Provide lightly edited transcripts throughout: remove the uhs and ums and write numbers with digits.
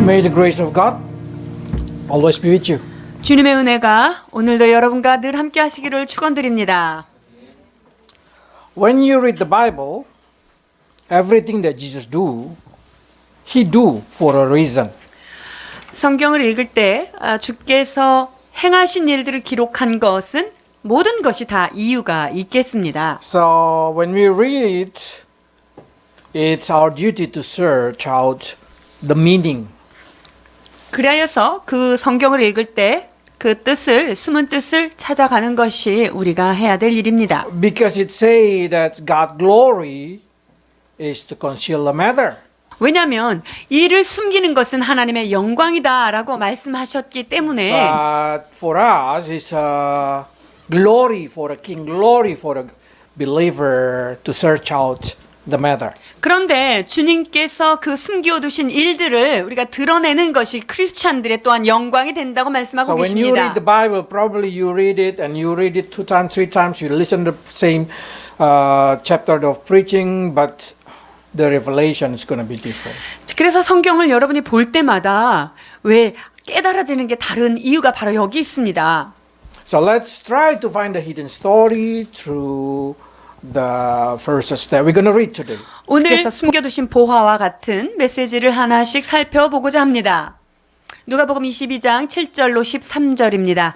May the grace of God always be with you. 주님의 은혜가 오늘도 여러분과 늘 함께 하시기를 축원드립니다. When you read the Bible, everything that Jesus do, He do for a reason. 성경을 읽을 때 주께서 행하신 일들을 기록한 것은 모든 것이 다 이유가 있겠습니다. So when we read, it's our duty to search out the meaning. 그리하여서 그 성경을 읽을 때 그 뜻을 숨은 뜻을 찾아가는 것이 우리가 해야 될 일입니다. Because it say that God's glory is to conceal the matter. 왜냐하면 이를 숨기는 것은 하나님의 영광이다라고 말씀하셨기 때문에 But for us, it's a glory for a king, glory for a believer to search out the matter. 그런데 주님께서 그 숨겨두신 일들을 우리가 드러내는 것이 크리스찬들의 또한 영광이 된다고 말씀하고 So when you 계십니다. read the Bible, probably you read it and you read it 2 times, 3 times, you listen to the same chapter of preaching, but the revelation is going to be different. 그래서 성경을 여러분이 볼 때마다 왜 깨달아지는 게 다른 이유가 바로 여기 있습니다. So let's try to find the hidden story through the verses that we're going to read today. 오늘 숨겨두신 보화와 같은 메시지를 하나씩 살펴보고자 합니다. 누가복음 22장 7절로 13절입니다.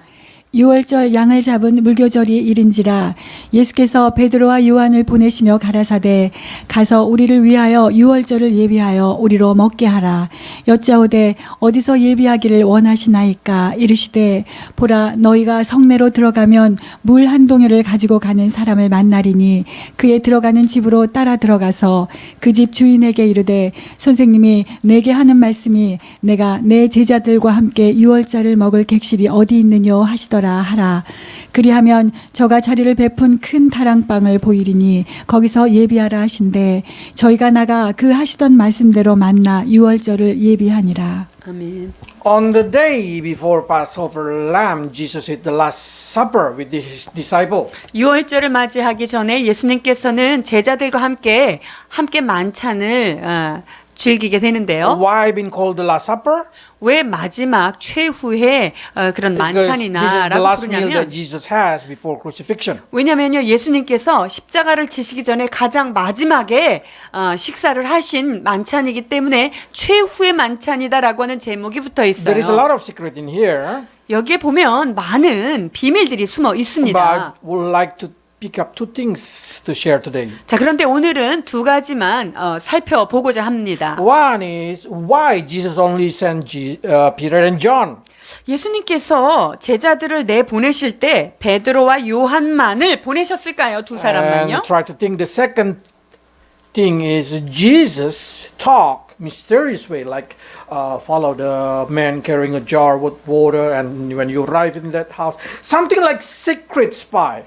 유월절 양을 잡은 물교절이 이른지라 예수께서 베드로와 요한을 보내시며 가라사대 가서 우리를 위하여 유월절을 예비하여 우리로 먹게 하라. 여짜오되 어디서 예비하기를 원하시나이까. 이르시되 보라 너희가 성내로 들어가면 물 한 동요를 가지고 가는 사람을 만나리니 그의 들어가는 집으로 따라 들어가서 그 집 주인에게 이르되 선생님이 내게 하는 말씀이 내가 내 제자들과 함께 유월절을 먹을 객실이 어디 있느뇨 하시더라 하라. 그리하면 저가 자리를 베푼 큰 다랑방을 보이리니 거기서 예비하라 하신대 저희가 나가 그 하시던 말씀대로 만나 유월절을 예비하니라. 아멘. On the day before Passover lamb, Jesus ate the Last Supper with his disciple. 유월절을 맞이하기 전에 예수님께서는 제자들과 함께 만찬을 즐기게 되는데요. Why been called the Last Supper? 왜 마지막 최후의 그런 Because this is the 만찬이나라고 last meal that 부르냐면 Jesus has before crucifixion. 왜냐면요 예수님께서 십자가를 지시기 전에 가장 마지막에 식사를 하신 만찬이기 때문에 최후의 만찬이다라고 하는 제목이 붙어 There is a 있어요. lot of secret in here, 여기에 보면 많은 비밀들이 숨어 but I 있습니다. would like to pick up two things to share today. 자 그런데 오늘은 두 가지만 살펴보고자 합니다. One is why Jesus only sent Peter and John. 예수님께서 제자들을 내보내실 때 베드로와 요한만을 보내셨을까요? 두 사람만요? And try to think the second thing is Jesus talk mysterious way, like follow the man carrying a jar with water, and when you arrive in that house, something like secret spy.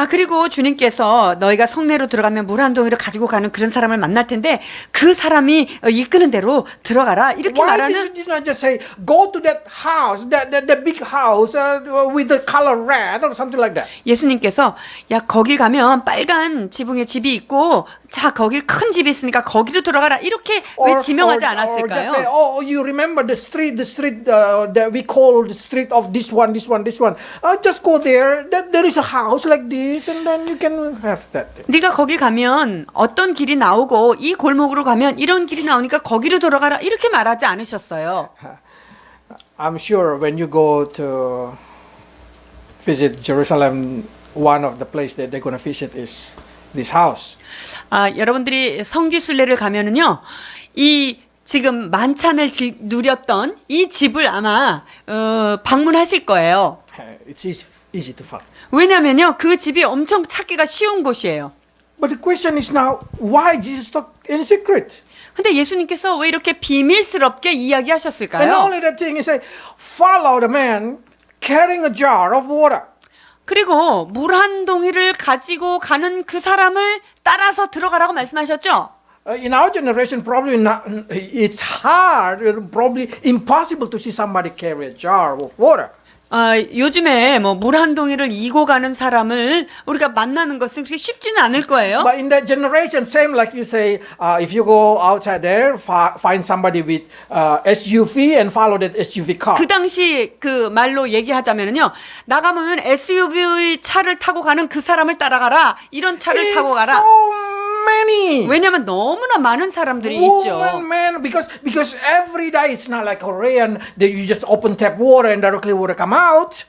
그리고 주님께서 너희가 성내로 들어가면 물 한 동이를 가지고 가는 그런 사람을 만날 텐데 그 사람이 이끄는 대로 들어가라 이렇게 Why 말하는 Jesus did not just say go to that house, that big house with the color red or something like that? 예수님께서 야 거기 가면 빨간 지붕에 집이 있고 자 거기 큰 집이 있으니까 거기로 들어가라 이렇게 왜 지명하지 Or just say, 않았을까요? oh, you remember the street that we call the street of this one. Just go there. There is a house like this, and then you can have that thing. 네가 거기 가면 어떤 길이 나오고 이 골목으로 가면 이런 길이 나오니까 거기로 들어가라 이렇게 말하지 않으셨어요. I'm sure when you go to visit Jerusalem, one of the places that they're going to visit is this house. 여러분들이 성지 순례를 가면은요, 이 지금 만찬을 누렸던 이 집을 아마 방문하실 거예요. It's easy to find. 왜냐면요, 그 집이 엄청 찾기가 쉬운 곳이에요. But the question is now, why Jesus talk in secret? 근데 예수님께서 왜 이렇게 비밀스럽게 And 이야기하셨을까요? only that thing is say, follow the man carrying a jar of water. 그리고 물 한 동이를 가지고 가는 그 사람을 따라서 들어가라고 말씀하셨죠? In our generation, probably not, it's hard, probably impossible to see somebody carry a jar of water. 요즘에 뭐 물 한 동이를 이고 가는 사람을 우리가 만나는 것은 그렇게 쉽지는 않을 거예요. But in that generation, same like you say, if you go outside there, find somebody with SUV and follow that SUV car. 그 당시 그 말로 얘기하자면요, 나가면 SUV 차를 타고 가는 그 사람을 따라가라. 이런 차를 타고 가라. So many. 왜냐하면 너무나 많은 사람들이 Woman, 있죠. man, because every day it's not like Korean that you just open tap water and directly water come out.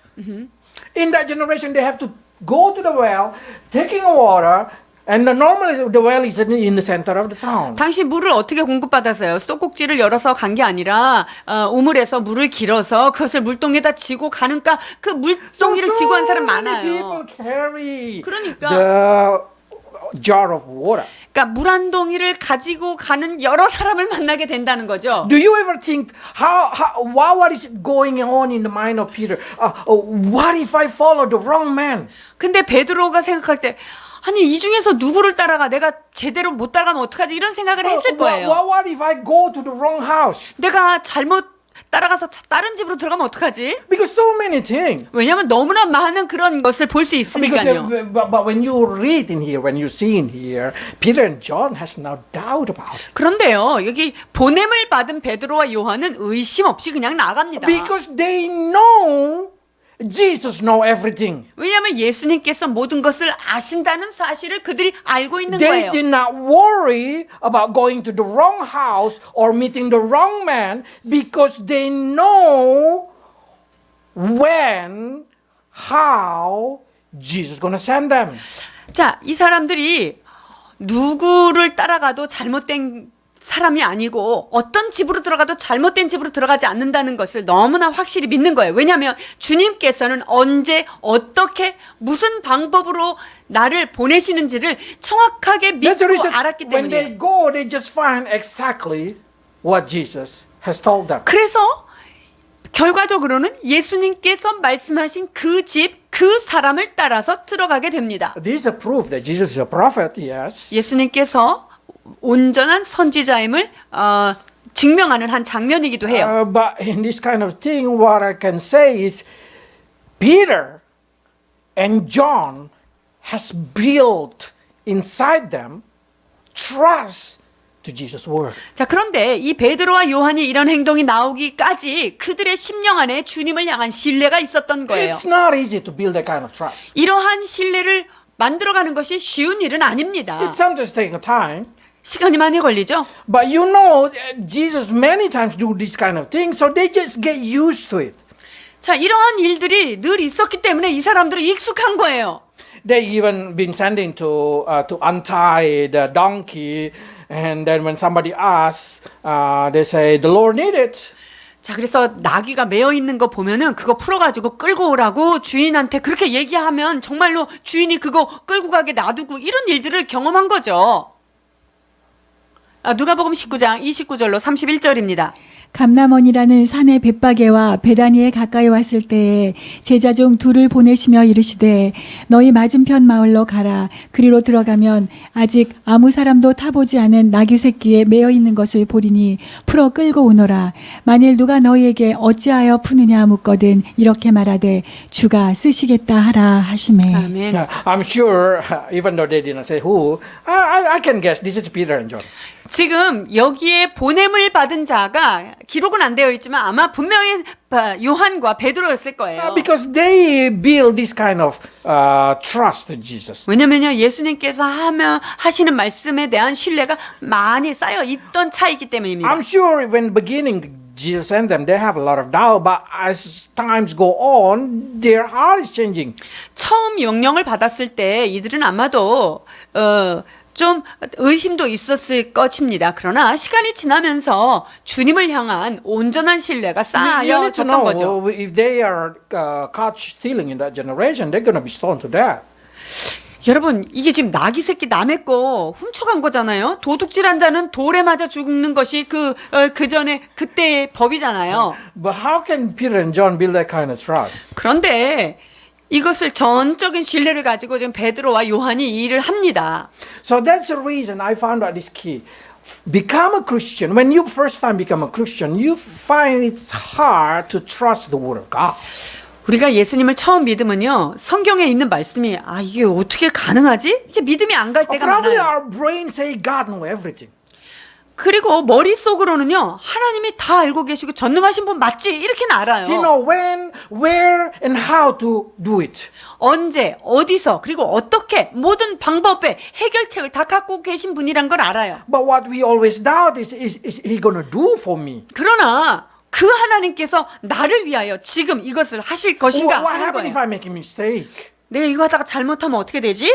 In that generation, they have to go to the well, taking water, and normally the well is in the center of the town. 당시 물을 어떻게 공급받았어요? 수도꼭지를 열어서 간 게 아니라 우물에서 물을 길어서 그것을 물동에다 지고 가는까 그 물동이를 지고 한 사람 many 많아요. people carry 그러니까. the jar of water. 그러니까 물 한 동이를 가지고 가는 여러 사람을 만나게 된다는 거죠. Do you ever think what is going on in the mind of Peter? What if I follow the wrong man? 근데 베드로가 생각할 때 아니 이 중에서 누구를 따라가 내가 제대로 못 따라가면 어떡하지 이런 생각을 했을 거예요. What if I go to the wrong house? 내가 잘못 따라가서 다른 집으로 들어가면 어떡하지? Because so many things. 왜냐하면 너무나 많은 그런 것을 볼 수 있으니까요. But when you read in here, when you see in here, Peter and John has no doubt about it. 그런데요, 여기 보냄을 받은 베드로와 요한은 의심 없이 그냥 나갑니다. Because they know Jesus know everything. 왜냐하면 예수님께서 모든 것을 아신다는 사실을 그들이 알고 있는 They 거예요. did not worry about going to the wrong house or meeting the wrong man because they know when, how Jesus is going to send them. 자, 이 사람들이 누구를 따라가도 잘못된 사람이 아니고 어떤 집으로 들어가도 잘못된 집으로 들어가지 않는다는 것을 너무나 확실히 믿는 거예요. 왜냐하면 주님께서는 언제 어떻게 무슨 방법으로 나를 보내시는지를 정확하게 That's the 믿고 reason 알았기 when they 때문이에요. go, they just find exactly what Jesus has told them. 그래서 결과적으로는 예수님께서 말씀하신 그 집, 그 사람을 따라서 들어가게 됩니다. This is a proof that Jesus is a prophet, yes. 예수님께서 온전한 선지자임을 증명하는 한 장면이기도 해요. But in this kind of thing, what I can say is Peter and John has built inside them trust to Jesus' word. 자, 그런데 이 베드로와 요한이 이런 행동이 나오기까지 그들의 심령 안에 주님을 향한 신뢰가 있었던 거예요. It's not easy to build that kind of trust. 이러한 신뢰를 만들어가는 것이 쉬운 일은 아닙니다. It sometimes takes time. 시간이 많이 걸리죠. But you know, Jesus many times do this kind of thing, so they just get used to it. 자, 이러한 일들이 늘 있었기 때문에 이 사람들은 익숙한 거예요. They even been sending to untie the donkey, and then when somebody asks, they say the Lord need it. 자, 그래서 나귀가 매어 있는 거 보면은 그거 풀어가지고 끌고 오라고 주인한테 그렇게 얘기하면 정말로 주인이 그거 끌고 가게 놔두고 이런 일들을 경험한 거죠. 누가복음 19장 29절로 31절입니다. 감람원이라는 산의 벳바게와 베다니에 가까이 왔을 때에 제자 중 둘을 보내시며 이르시되 너희 맞은편 마을로 가라. 그리로 들어가면 아직 아무 사람도 타보지 않은 나귀 새끼에 매어 있는 것을 보리니 풀어 끌고 오너라. 만일 누가 너희에게 어찌하여 푸느냐 묻거든 이렇게 말하되 주가 쓰시겠다 하라 하시매. 아멘. I'm sure, even though they didn't say who, I can guess this is Peter and John. 지금 여기에 보냄을 받은 자가 기록은 안 되어 있지만 아마 분명히 요한과 베드로였을 거예요. Because they build this kind of trust in Jesus. 왜냐면요, 예수님께서 하시는 말씀에 대한 신뢰가 많이 쌓여 있던 차이기 때문입니다. I'm sure when beginning Jesus sent them, they have a lot of doubt, but as times go on, their heart is changing. 처음 명령을 받았을 때 이들은 아마도 좀 의심도 있었을 것입니다. 그러나 시간이 지나면서 주님을 향한 온전한 신뢰가 You need to 쌓여졌던 거죠. know if they are caught stealing in that generation, they're going to be stoned to death. 여러분, 이게 지금 나귀 새끼 남의 거 훔쳐간 거잖아요. 도둑질한 자는 돌에 맞아 죽는 것이 그 전에 그때의 법이잖아요. But how can Peter and John build that kind of trust? 그런데 이것을 전적인 신뢰를 가지고 지금 베드로와 요한이 이 일을 합니다. So that's the reason I found out this key. Become a Christian. When you first time become a Christian, you find it's hard to trust the Word of God. 우리가 예수님을 처음 믿으면요, 성경에 있는 말씀이 이게 어떻게 가능하지? 이게 믿음이 안 갈 때가 Probably 많아요. our brain say God know everything. 그리고 머릿속으로는요, 하나님이 다 알고 계시고 전능하신 분 맞지? 이렇게는 알아요. He know when, where, and how to do it. 언제, 어디서, 그리고 어떻게 모든 방법에 해결책을 다 갖고 계신 분이란 걸 알아요. But what we always doubt is he gonna do for me? 그러나 그 하나님께서 나를 위하여 지금 이것을 하실 것인가 What 하는 happens if 거예요. I make a mistake? 내가 이거 하다가 잘못하면 어떻게 되지?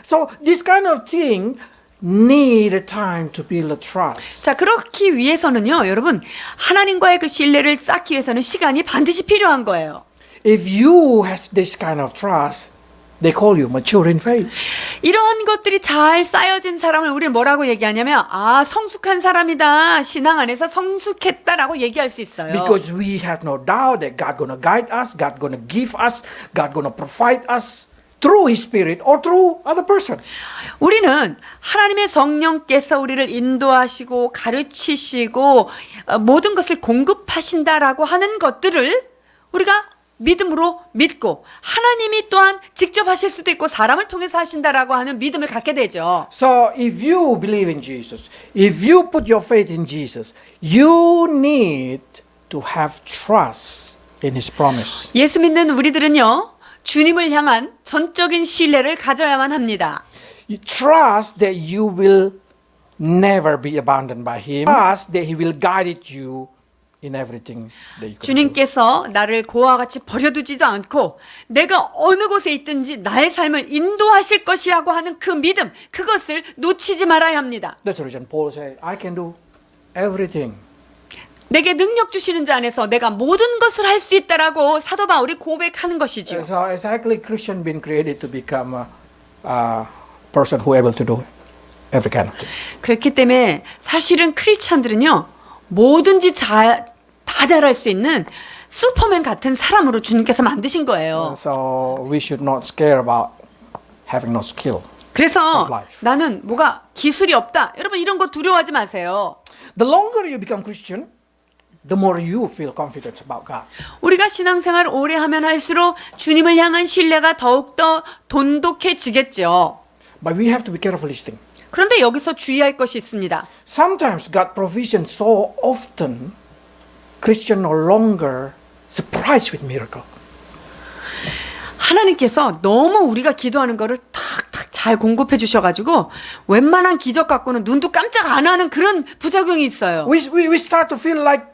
So this kind of thing need a time to build a trust. 자, 그렇기 위해서는요, 여러분, 하나님과의 그 신뢰를 쌓기 위해서는 시간이 반드시 필요한 거예요. If you has this kind of trust, they call you mature in faith. 이런 것들이 잘 쌓여진 사람을 우리는 뭐라고 얘기하냐면, 성숙한 사람이다. 신앙 안에서 성숙했다라고 얘기할 수 있어요. Because we have no doubt that God gonna guide us, God gonna give us, God gonna provide us through His Spirit or through other person. 우리는 하나님의 성령께서 우리를 인도하시고 가르치시고 모든 것을 공급하신다라고 하는 것들을 우리가 믿음으로 믿고, 하나님이 또한 직접 하실 수도 있고 사람을 통해서 하신다라고 하는 믿음을 갖게 되죠. So if you believe in Jesus, if you put your faith in Jesus, you need to have trust in His promise. 예수 믿는 우리들은요, 주님을 향한 전적인 신뢰를 가져야만 합니다. You trust that you will never be abandoned by Him. Trust that He will guide you in everything that you can do. 주님께서 나를 고와 같이 버려두지도 않고 내가 어느 곳에 있든지 나의 삶을 인도하실 것이라고 하는 그 믿음, 그것을 놓치지 말아야 합니다. That's the reason Paul said, I can do everything. 내게 능력 주시는 자 안에서 내가 모든 것을 할 수 있다라고 사도 바울이 고백하는 것이죠. So exactly Christian been created to become a person who able to do every kind of thing. 그렇기 때문에 사실은 크리스찬들은요, 뭐든지 다 잘할 수 있는 슈퍼맨 같은 사람으로 주님께서 만드신 거예요. So we should not scare about having no skill. 그래서 of life. 나는 뭐가 기술이 없다. 여러분 이런 거 두려워하지 마세요. The longer you become Christian, the more you feel confident about God. 우리가 신앙생활을 오래 하면 할수록 주님을 향한 신뢰가 더욱더 돈독해지겠죠. But we have to be careful listening. 그런데 여기서 주의할 것이 있습니다. Sometimes God provision so often, Christian no longer surprised with miracle. 하나님께서 너무 우리가 기도하는 거를 탁탁 잘 공급해 주셔가지고 웬만한 기적 갖고는 눈도 깜짝 안 하는 그런 부작용이 있어요. We start to feel like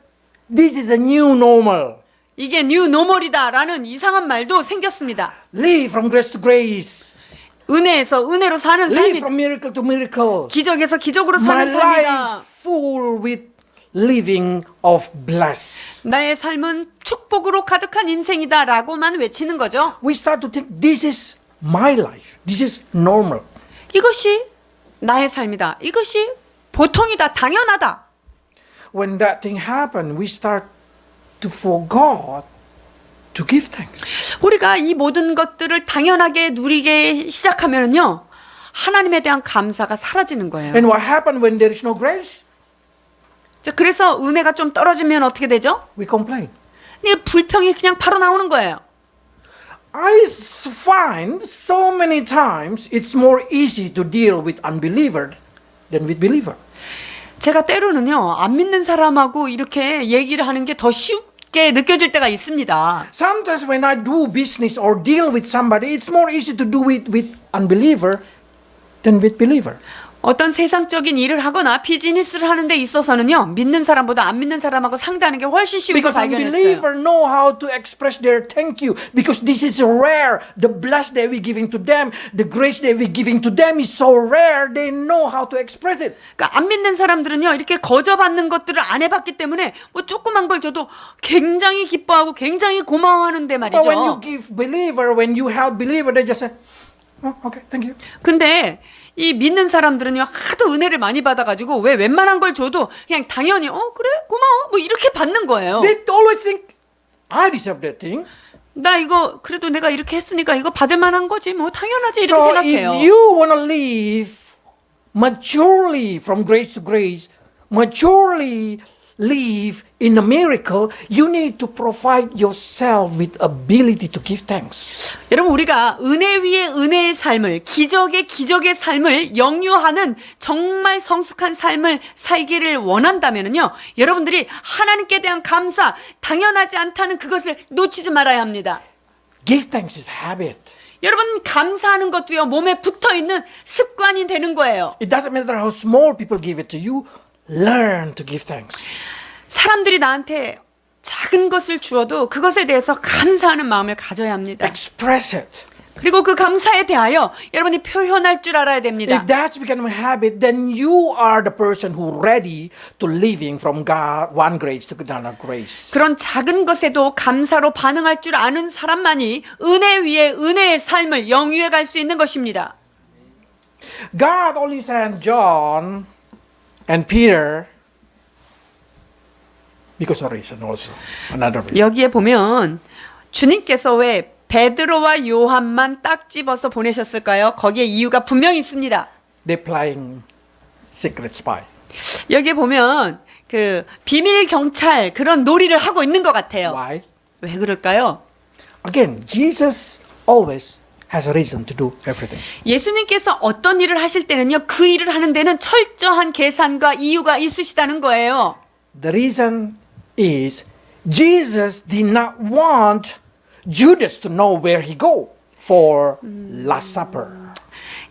this is a new normal. 이게 뉴 노멀이다라는 이상한 말도 생겼습니다. Live from grace to grace. 은혜에서 은혜로 사는 Live 삶이, from miracle to miracle. 기적에서 기적으로 My 사는 삶이다. life full with living of bless. 나의 삶은 축복으로 가득한 인생이다라고만 외치는 거죠. We start to think this is my life. This is normal. 이것이 나의 삶이다. 이것이 보통이다. 당연하다. When that thing happen, we start to forget to give thanks. 우리가 이 모든 것들을 당연하게 누리게 시작하면요, 하나님에 대한 감사가 사라지는 거예요. And what happened when there is no grace? 자, 그래서 은혜가 좀 떨어지면 어떻게 되죠? We complain. 이 불평이 그냥 바로 나오는 거예요. I find so many times it's more easy to deal with unbeliever than with believer. 제가 때로는요, 안 믿는 사람하고 이렇게 얘기를 하는 게 더 쉽게 느껴질 때가 있습니다. Sometimes when I do business or deal with somebody, it's more easy to do it with unbeliever than with believer. 어떤 세상적인 일을 하거나 비즈니스를 하는 데 있어서는요, 믿는 사람보다 안 믿는 사람하고 상대하는 게 훨씬 쉬운 걸 Because 발견했어요. unbeliever know how to express their thank you. Because this is rare. The bless that we're giving to them, the grace that we're giving to them is so rare. They know how to express it. 그러니까 안 믿는 사람들은요, 이렇게 거저받는 것들을 안 해봤기 때문에 뭐 조그만 걸 줘도 굉장히 기뻐하고 굉장히 고마워하는데 But when you 말이죠. give believer, when you help believer, they just say, oh, okay, thank you. 근데 이 믿는 사람들은요, 하도 은혜를 많이 받아가지고 왜 웬만한 걸 줘도 그냥 당연히 그래 고마워 뭐 이렇게 받는 거예요. They always think, I deserve that thing. 나 이거 그래도 내가 이렇게 했으니까 이거 받을 만한 거지 뭐 당연하지 이렇게 So 생각해요. if you want to live maturely from grace to grace, maturely live in a miracle, you need to provide yourself with ability to give thanks. 여러분 우리가 은혜 위에 은혜의 삶을 기적의 삶을 영유하는 정말 성숙한 삶을 살기를 원한다면요 여러분들이 하나님께 대한 감사 당연하지 않다는 그것을 놓치지 말아야 합니다. Give thanks is habit. 여러분 감사하는 것도요 몸에 붙어있는 습관이 되는 거예요. It doesn't matter how small people give it to you, learn to give thanks. 사람들이 나한테 작은 것을 주어도 그것에 대해서 감사하는 마음을 가져야 합니다. Express it. 그리고 그 감사에 대하여 여러분이 표현할 줄 알아야 됩니다. If that's become a habit, then you are the person who ready to living from God one grace to another grace. 그런 작은 것에도 감사로 반응할 줄 아는 사람만이 은혜 위에 은혜의 삶을 영위해 갈 수 있는 것입니다. God only sent John and Peter because of a reason also. Another reason. 여기에 보면 주님께서 왜 베드로와 요한만 딱 집어서 보내셨을까요? 거기에 이유가 분명히 있습니다. They're playing secret spy. 여기에 보면 그 비밀 경찰 그런 놀이를 하고 있는 것 같아요. Why? 왜 그럴까요? Again, Jesus always has a reason to do everything. 예수님께서 어떤 일을 하실 때는요, 그 일을 하는 데는 철저한 계산과 이유가 있으시다는 거예요. The reason is Jesus did not want Judas to know where he go for Last Supper.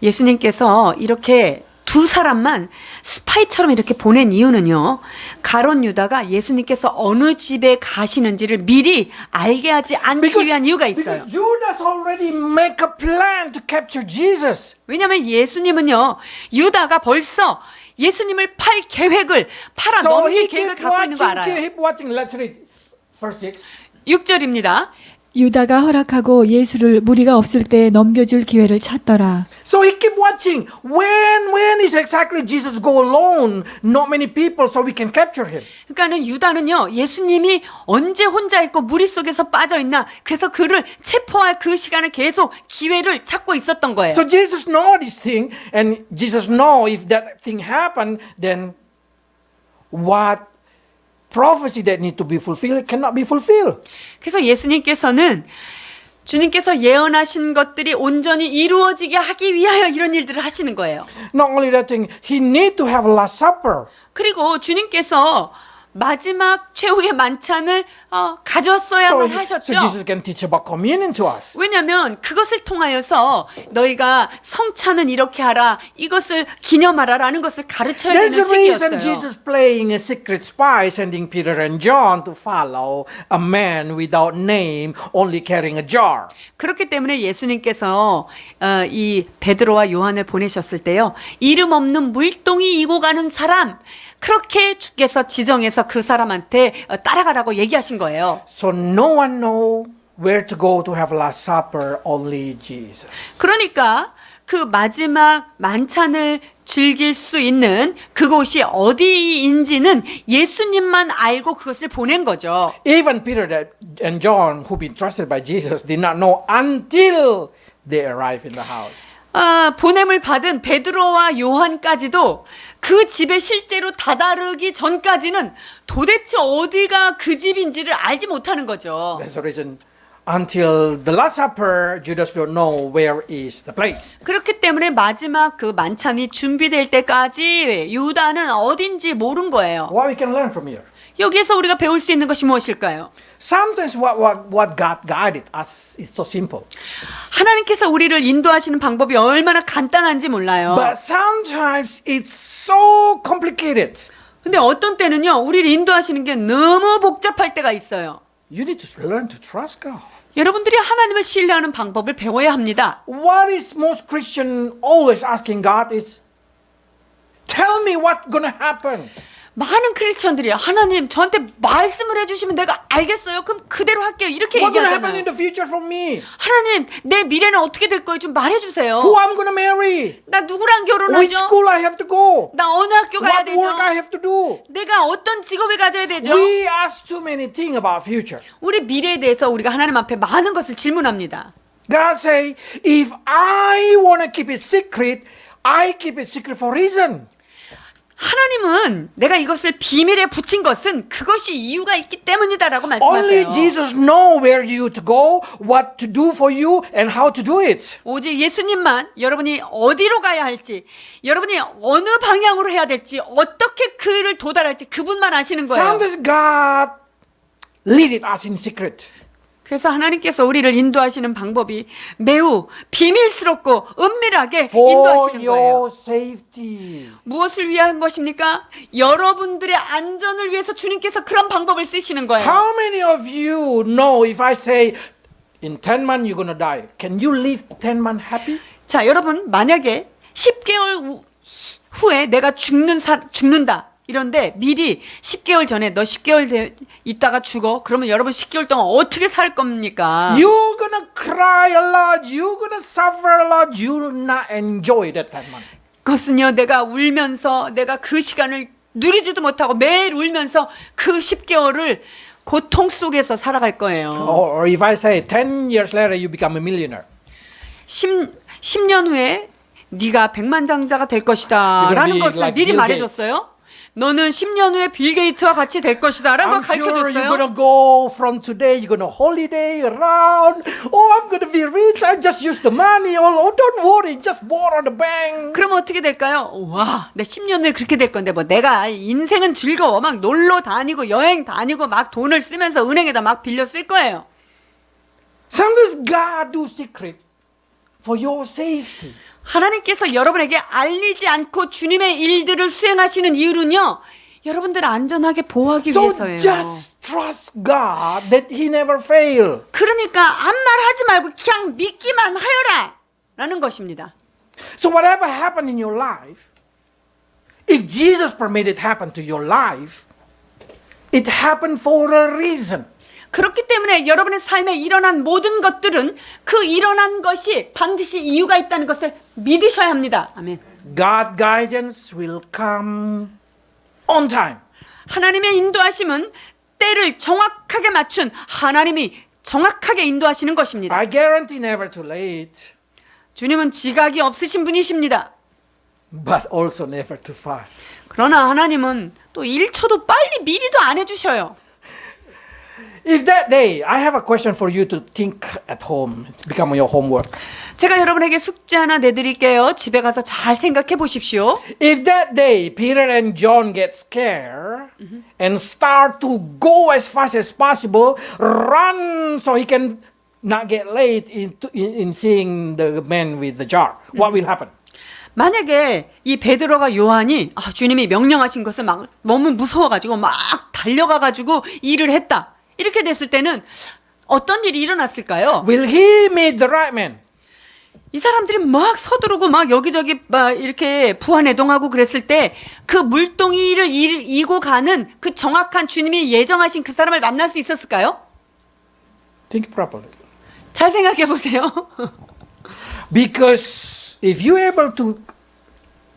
예수님께서 이렇게 두 사람만 스파이처럼 이렇게 보낸 이유는요. 가룟 유다가 예수님께서 어느 집에 가시는지를 미리 알게 하지 않기 위한 이유가 있어요. Because Judas already make a plan to capture Jesus. 왜냐하면 예수님은요. 유다가 벌써 예수님을 팔 계획을 팔아 So 넘길 he 계획을 kept 갖고 있는 거 watching, 알아요. keep watching. Let's read verse 6. 6절입니다. 유다가 허락하고 예수를 무리가 없을 때 넘겨줄 기회를 찾더라. So he keep watching. When is exactly Jesus go alone? Not many people, so we can capture him. 그러니까는 유다는요. 예수님이 언제 혼자 있고 무리 속에서 빠져 있나. 그래서 그를 체포할 그 시간을 계속 기회를 찾고 있었던 거예요. So Jesus know this thing, and Jesus know if that thing happen, then what prophecy that need to be fulfilled cannot be fulfilled. 그래서 예수님께서는 주님께서 예언하신 것들이 온전히 이루어지게 하기 위하여 이런 일들을 하시는 거예요. Not only that thing, he need to have a Last Supper. 그리고 주님께서 마지막 최후의 만찬을 가졌어야만 So 하셨죠. Jesus can teach about communion to us. 왜냐하면 그것을 통하여서 너희가 성찬은 이렇게 하라, 이것을 기념하라라는 것을 가르쳐야 That's 되는 the reason 시기였어요. Jesus playing a secret spy, sending Peter and John to follow a man without name, only carrying a jar. 그렇기 때문에 예수님께서 이 베드로와 요한을 보내셨을 때요. 이름 없는 물동이 이고 가는 사람, 그렇게 주께서 지정해서 그 사람한테 따라가라고 얘기하신 거예요. So no one know where to go to have Last Supper, only Jesus. 그러니까 그 마지막 만찬을 즐길 수 있는 그곳이 어디인지는 예수님만 알고 그것을 보낸 거죠. Even Peter and John, who been trusted by Jesus, did not know until they arrived in the house. 보냄을 받은 베드로와 요한까지도 그 집에 실제로 다다르기 전까지는 도대체 어디가 그 집인지를 알지 못하는 거죠. That's the reason. Until the Last Supper, Judas don't know where is the place. 그렇기 때문에 마지막 그 만찬이 준비될 때까지 유다는 어딘지 모른 거예요. What we can learn from here? 여기에서 우리가 배울 수 있는 것이 무엇일까요? Sometimes what God guided us is so simple. 하나님께서 우리를 인도하시는 방법이 얼마나 간단한지 몰라요. But sometimes it's so complicated. 근데 어떤 때는요, 우리를 인도하시는 게 너무 복잡할 때가 있어요. You need to learn to trust God. 여러분들이 하나님을 신뢰하는 방법을 배워야 합니다. What is most Christian always asking God is, tell me what's gonna happen. 많은 크리스천들이 하나님 저한테 말씀을 해주시면 내가 알겠어요. 그럼 그대로 할게요. 이렇게 What's gonna happen in 얘기하잖아요. the future for me? 하나님 내 미래는 어떻게 될 거예요? 좀 말해주세요. Who I'm gonna marry? 나 누구랑 Which 결혼하죠? school I have to go? 나 어느 학교 가야 What 되죠? work I have to do? 내가 어떤 직업을 가져야 되죠? We ask too many things about future. 우리 미래에 대해서 우리가 하나님 앞에 많은 것을 질문합니다. God say, if I wanna keep it secret, I keep it secret for a reason. 하나님은 내가 이것을 비밀에 붙인 것은 그것이 이유가 있기 때문이다라고 Only 말씀하세요. Jesus know where you to go, what to do for you, and how to do it. 오직 예수님만 여러분이 어디로 가야 할지, 여러분이 어느 방향으로 해야 될지, 어떻게 그 일을 도달할지 그분만 아시는 거예요. Sometimes God leaded us in secret. 그래서 하나님께서 우리를 인도하시는 방법이 매우 비밀스럽고 은밀하게 For 인도하시는 거예요. your safety. 무엇을 위한 것입니까? 여러분들의 안전을 위해서 주님께서 그런 방법을 쓰시는 거예요. How many of you know if I say in 10 months you're gonna die, can you live 10 months happy? 자, 여러분 만약에 10개월 후에 내가 죽는다. 이런데 미리 10개월 전에 너 10개월 있다가 죽어. 그러면 여러분 10개월 동안 어떻게 살 겁니까? You're gonna cry a lot, you're gonna suffer a lot, you will not enjoy that 10 months. 그것은요, 내가 울면서 내가 그 시간을 누리지도 못하고 매일 울면서 그 10개월을 고통 속에서 살아갈 거예요. Or if I say 10 years later you become a millionaire. 10년 후에 네가 백만장자가 될 것이다 You're gonna 라는 be 것을 like 미리 Bill 말해줬어요. 너는 10년 후에 빌 게이츠와 같이 될 것이다 라고 I'm sure you're 가르쳐줬어요. gonna go from today, you're gonna holiday around. Oh, I'm gonna be rich. I just use the money. Oh, don't worry, just borrow the bank. 그럼 어떻게 될까요? 와, 내 10년 후에 그렇게 될 건데 뭐 내가 인생은 즐거워. 막 놀러 다니고 여행 다니고 막 돈을 쓰면서 은행에다 막 빌려 쓸 거예요. Sometimes God do secret for your safety. 하나님께서 여러분에게 알리지 않고 주님의 일들을 수행하시는 이유는요, 여러분들을 안전하게 보호하기 So 위해서예요. just trust God that He never fail. 그러니까 아무 말 하지 말고 그냥 믿기만 하여라 라는 것입니다. So whatever happened in your life, if Jesus permitted it happen to your life, it happened for a reason. 그렇기 때문에 여러분의 삶에 일어난 모든 것들은 그 일어난 것이 반드시 이유가 있다는 것을 믿으셔야 합니다. 아멘. God guidance will come on time. 하나님의 인도하심은 때를 정확하게 맞춘 하나님이 정확하게 인도하시는 것입니다. I guarantee never too late, 주님은 지각이 없으신 분이십니다. but also never too fast. 그러나 하나님은 또 1초도 빨리 미리도 안 해주셔요. If that day, I have a question for you to think at home. It's become your homework. 제가 여러분에게 숙제 하나 내드릴게요. 집에 가서 잘 생각해 보십시오. If that day Peter and John get scared and start to go as fast as possible, run so he can not get late in seeing the man with the jar, what will happen? 만약에 이 베드로가 요한이 주님이 명령하신 것을 막 너무 무서워가지고 막 달려가가지고 일을 했다. 이렇게 됐을 때는 어떤 일이 일어났을까요? Will he meet the right man? 이 사람들이 막 서두르고 막 여기저기 막 이렇게 부안해동하고 그랬을 때 그 물동이를 이고 가는 그 정확한 주님이 예정하신 그 사람을 만날 수 있었을까요? Think properly. 잘 생각해 보세요. Because if you're able to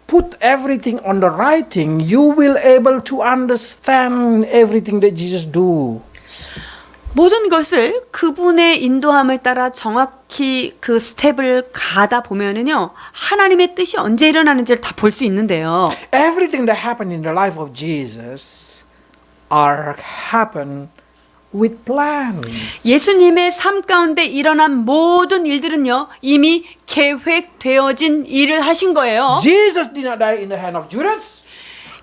put everything on the right thing, you will able to understand everything that Jesus do. 모든 것을 그분의 인도함을 따라 정확히 그 스텝을 가다 보면은요, 하나님의 뜻이 언제 일어나는지를 다 볼 수 있는데요. Everything that happened in the life of Jesus are happen with plan. 예수님의 삶 가운데 일어난 모든 일들은요, 이미 계획되어진 일을 하신 거예요. Jesus did not die in the hand of Judas.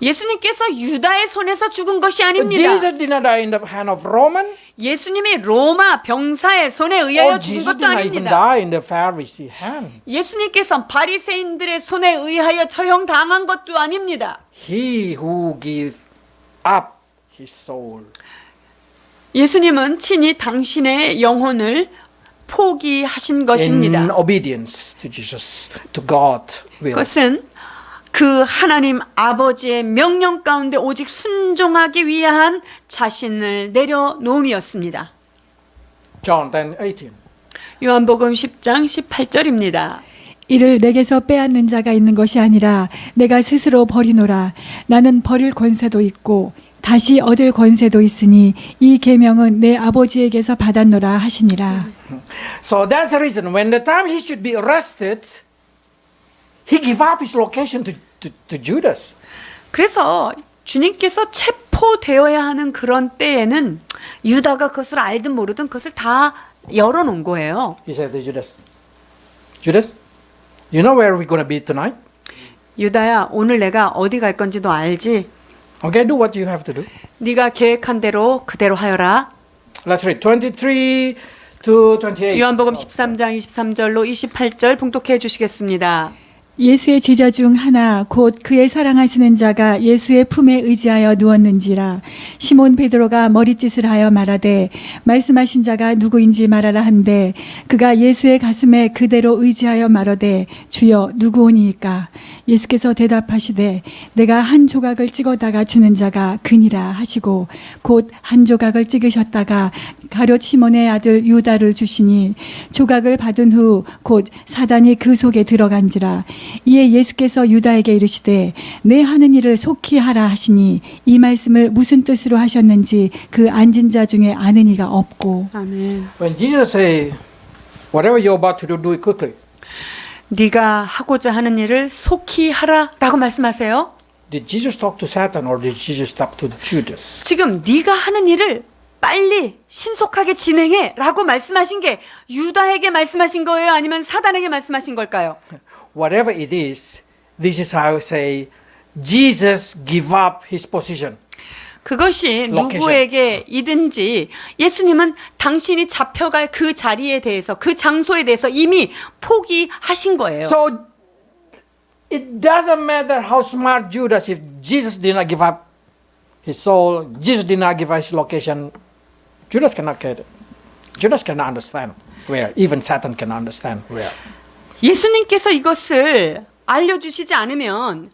예수님께서 유다의 손에서 죽은 것이 아닙니다. Jesus did not die in the hand of Roman. 예수님이 로마 병사의 손에 의하여 Or 죽은 Jesus 것도 did not even 아닙니다. die in the Pharisee hand. 예수님께서 바리새인들의 손에 의하여 처형당한 것도 아닙니다. He who gave up his soul. 예수님은 친히 당신의 영혼을 포기하신 것입니다. In obedience to Jesus, to God will. 그것은 그 하나님 아버지의 명령 가운데 오직 순종하기 위한 자신을 내려놓음이었습니다. John 10:18. 요한복음 10장 18절입니다. 이를 내게서 빼앗는 자가 있는 것이 아니라 내가 스스로 버리노라. 나는 버릴 권세도 있고 다시 얻을 권세도 있으니 이 계명은 내 아버지에게서 받았노라 하시니라. So that's the reason when the time he should be arrested, he gave up his location to Judas. 그래서 주님께서 체포되어야 하는 그런 때에는 유다가 그것을 알든 모르든 그것을 다 열어놓은 거예요. He said to Judas, Judas, you know where we're going to be tonight? 유다야, 오늘 내가 어디 갈 건지 너 알지? Okay, do what you have to do. 네가 계획한 대로 그대로 하여라. Let's read 23 to 28. 요한복음 13장 23절로 28절 봉독해 주시겠습니다. 예수의 제자 중 하나 곧 그의 사랑하시는 자가 예수의 품에 의지하여 누웠는지라. 시몬 베드로가 머리짓을 하여 말하되 말씀하신 자가 누구인지 말하라 한데 그가 예수의 가슴에 그대로 의지하여 말하되 주여 누구오니이까. 예수께서 대답하시되 내가 한 조각을 찍어다가 주는 자가 그니라 하시고 곧 한 조각을 찍으셨다가 가룟 시몬의 아들 유다를 주시니 조각을 받은 후 곧 사단이 그 속에 들어간지라. 이에 예수께서 유다에게 이르시되 내 하는 일을 속히 하라 하시니 이 말씀을 무슨 뜻으로 하셨는지 그 앉은 자 중에 아는 이가 없고. 아멘. When Jesus say, whatever you're about to do, do it quickly. 네가 하고자 하는 일을 속히 하라라고 말씀하세요. Did Jesus talk to Satan or did Jesus talk to Judas? 지금 네가 하는 일을 빨리 신속하게 진행해라고 말씀하신 게 유다에게 말씀하신 거예요? 아니면 사단에게 말씀하신 걸까요? Whatever it is, this is how I say, Jesus give up his position. 그것이 Location. 누구에게이든지 예수님은 당신이 잡혀갈 그 자리에 대해서 그 장소에 대해서 이미 포기하신 거예요. So it doesn't matter how smart Judas, if Jesus did not give up his soul, Jesus did not give up his location, Judas cannot get it. Judas cannot understand where. Even Satan cannot understand where. 예수님께서 이것을 알려주시지 않으면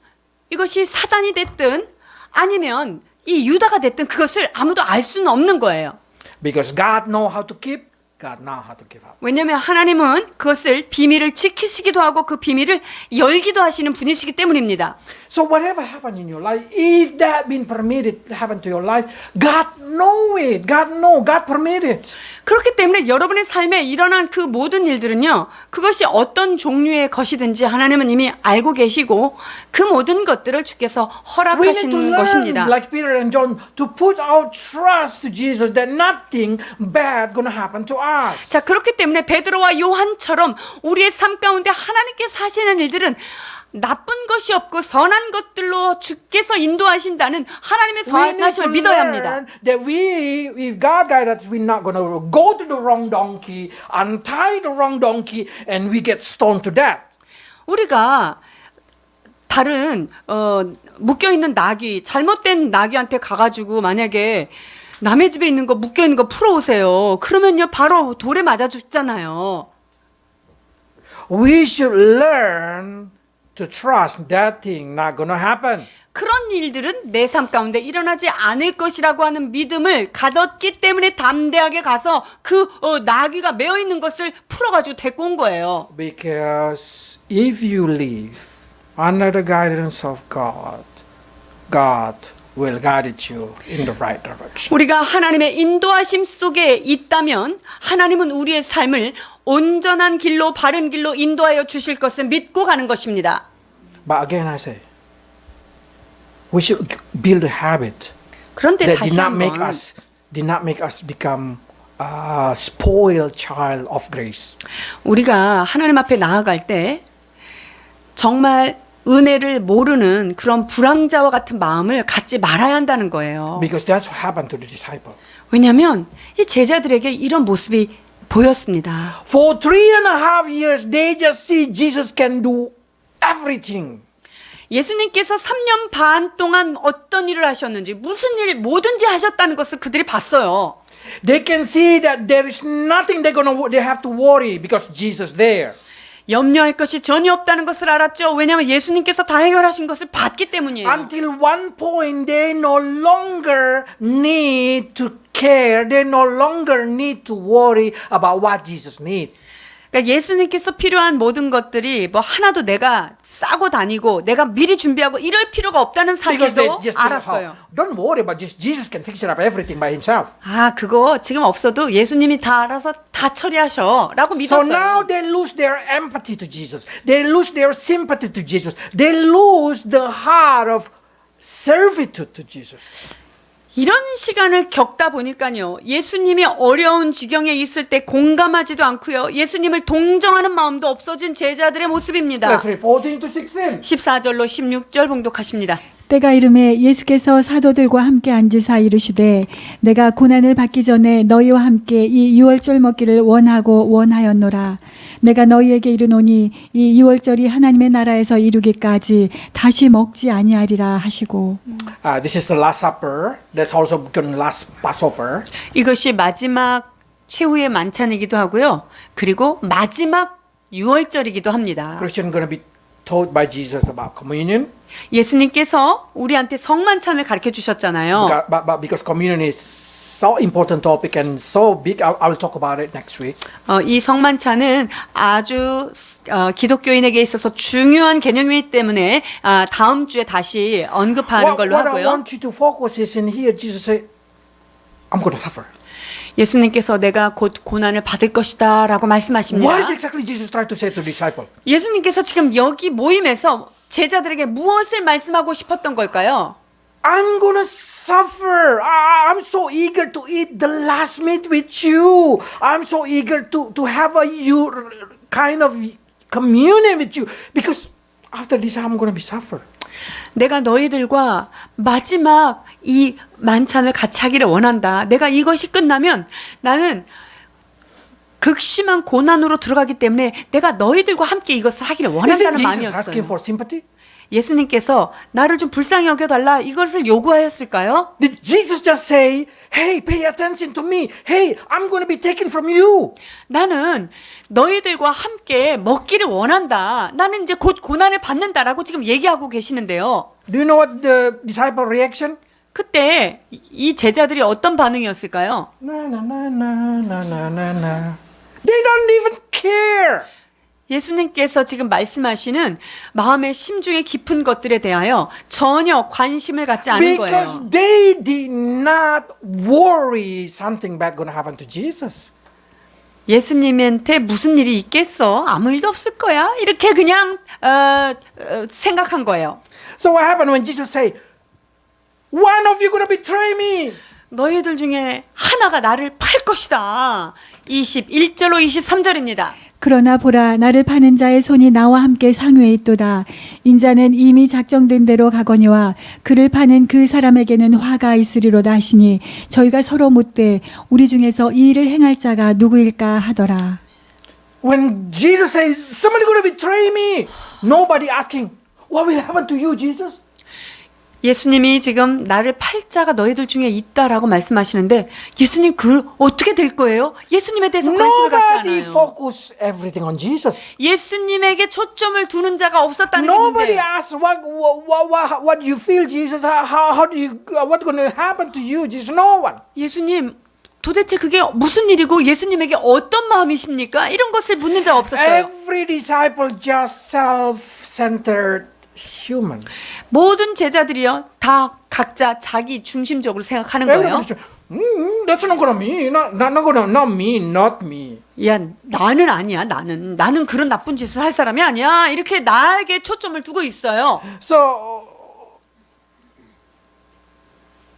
이것이 사단이 됐든 아니면 이 유다가 됐든 그것을 아무도 알 수는 없는 거예요. Because God know how to keep, God know how to give up. 왜냐하면 하나님은 그것을 비밀을 지키시기도 하고 그 비밀을 열기도 하시는 분이시기 때문입니다. So whatever happened in your life, if that been permitted to happen to your life, God know it. God know. God permit it. 그렇기 때문에 여러분의 삶에 일어난 그 모든 일들은요, 그것이 어떤 종류의 것이든지 하나님은 이미 알고 계시고 그 모든 것들을 주께서 We need to 허락하시는 learn, 것입니다. like Peter and John, to put our trust to Jesus that nothing bad gonna happen to us. 자, 그렇기 때문에 베드로와 요한처럼 우리의 삶 가운데 하나님께서 하시는 일들은 나쁜 것이 없고 선한 것들로 주께서 인도하신다는 하나님의 We need to 선하심을 믿어야 합니다. learn that if God guides us, we're not gonna go to the wrong donkey, untie the wrong donkey, and we get stoned to death. 우리가 다른 묶여있는 나귀, 잘못된 나귀한테 가가지고 만약에 남의 집에 있는 거 묶여있는 거 풀어오세요. 그러면요 바로 돌에 맞아 죽잖아요. We should learn to trust that thing not gonna happen. 그런 일들은 내 삶 가운데 일어나지 않을 것이라고 하는 믿음을 가졌기 때문에 담대하게 가서 그 나귀가 매어 있는 것을 풀어가지고 데리고 온 거예요. Because if you live under the guidance of God, God will guide you in the right direction. 우리가 하나님의 인도하심 속에 있다면 하나님은 우리의 삶을 온전한 길로 바른 길로 인도하여 주실 것을 믿고 가는 것입니다. But again I say, we should build a habit 그런데 that 다시 한번 did not make us become a spoiled child of grace. 우리가 하나님 앞에 나아갈 때 정말 은혜를 모르는 그런 불황자와 같은 마음을 갖지 말아야 한다는 거예요. Because that's what happened to the disciple. 왜냐하면 이 제자들에게 이런 모습이 보였습니다. For 3.5 years, they just see Jesus can do everything. 예수님께서 3년 반 동안 어떤 일을 하셨는지 무슨 일 뭐든지 하셨다는 것을 그들이 봤어요. They can see that there is nothing they have to worry because Jesus there. 염려할 것이 전혀 없다는 것을 알았죠. 왜냐하면 예수님께서 다 해결하신 것을 봤기 때문이에요. Until one point, they no longer need to care. They no longer need to worry about what Jesus needs. 그러니까 예수님께서 필요한 모든 것들이 뭐 하나도 내가 싸고 다니고 내가 미리 준비하고 이럴 필요가 없다는 Because they 사실도 just 알았어요. don't worry about this. Jesus can fix it up everything by himself. 아, 그거 지금 없어도 예수님이 다 알아서 다 처리하셔라고 So 믿었어요. now they lose their empathy to Jesus. They lose their sympathy to Jesus. They lose the heart of servitude to Jesus. 이런 시간을 겪다 보니까요. 예수님이 어려운 지경에 있을 때 공감하지도 않고요. 예수님을 동정하는 마음도 없어진 제자들의 모습입니다. Let's read 14 to 16. 14절로 16절 봉독하십니다. 때가 이름에 예수께서 사도들과 함께 앉으사 이르시되 내가 고난을 받기 전에 너희와 함께 이 유월절 먹기를 원하고 원하였노라. 내가 너희에게 이르노니 이 유월절이 하나님의 나라에서 이루기까지 다시 먹지 아니하리라 하시고. This is the Last Supper. That's also called Last Passover. 이것이 마지막 최후의 만찬이기도 하고요. 그리고 마지막 유월절이기도 합니다. Christians going to be taught by Jesus about communion. 예수님께서 우리한테 성만찬을 가르쳐 주셨잖아요. But because communion is so important topic and so big, I will talk about it next week. 이 성만찬은 아주 기독교인에게 있어서 중요한 개념이기 때문에 다음 주에 다시 언급하는 걸로 What I 하고요. want you to focus is in here. Jesus said, "I'm going to suffer." 예수님께서 내가 곧 고난을 받을 것이다 라고 말씀하십니다. What is exactly Jesus trying to say to disciples? 예수님께서 지금 여기 모임에서 제자들에게 무엇을 말씀하고 싶었던 걸까요? I'm going to suffer. I'm so eager to eat the last meat with you. I'm so eager to have a kind of communion with you because after this I'm going to be suffer. 내가 너희들과 마지막 이 만찬을 같이 하기를 원한다. 내가 이것이 끝나면 나는 극심한 고난으로 들어가기 때문에 내가 너희들과 함께 이것을 하기를 Isn't 원한다는 Jesus 마음이었어요. asking for sympathy? 예수님께서 나를 좀 불쌍히 여겨달라 이것을 요구하였을까요? Did Jesus just say, "Hey, pay attention to me. Hey, I'm going to be taken from you." 나는 너희들과 함께 먹기를 원한다. 나는 이제 곧 고난을 받는다라고 지금 얘기하고 계시는데요. Do you know what the disciple reaction? 그때 이 제자들이 어떤 반응이었을까요? Na na na na na na na na. They don't even care. 예수님께서 지금 말씀하시는 마음의 심중의 깊은 것들에 대하여 전혀 관심을 갖지 않은 Because 거예요. they did not worry something bad going to happen to Jesus. 예수님한테 무슨 일이 있겠어? 아무 일도 없을 거야. 이렇게 그냥 생각한 거예요. So what happened when Jesus said, "One of you going to betray me"? 너희들 중에 하나가 나를 팔 것이다. 21절로 23절입니다. 그러나 보라 나를 파는 자의 손이 나와 함께 상회에 있도다. 인자는 이미 작정된 대로 가거니와 그를 파는 그 사람에게는 화가 있으리로다 하시니 저희가 서로 묻되 우리 중에서 이 일을 행할 자가 누구일까 하더라. When Jesus says, "Somebody going to betray me," nobody asking, "What will happen to you, Jesus?" 예수님이 지금 나를 팔 자가 너희들 중에 있다라고 말씀하시는데 예수님 그 어떻게 될 거예요? 예수님에 대해서 관심을 갖지 Nobody 않아요. focus everything on Jesus. 예수님에게 초점을 두는 자가 없었다는 게 Nobody 문제예요. asks what you feel, Jesus. How do you what's going to happen to you, Jesus? No one. 예수님 도대체 그게 무슨 일이고 예수님에게 어떤 마음이십니까? 이런 것을 묻는 자가 없었어요. Every disciple just self-centered human. 모든 제자들이요 다 각자 자기 중심적으로 생각하는 거예요. Everybody says, "That's not gonna me. Not me." 야 나는 아니야 나는 그런 나쁜 짓을 할 사람이 아니야 이렇게 나에게 초점을 두고 있어요. So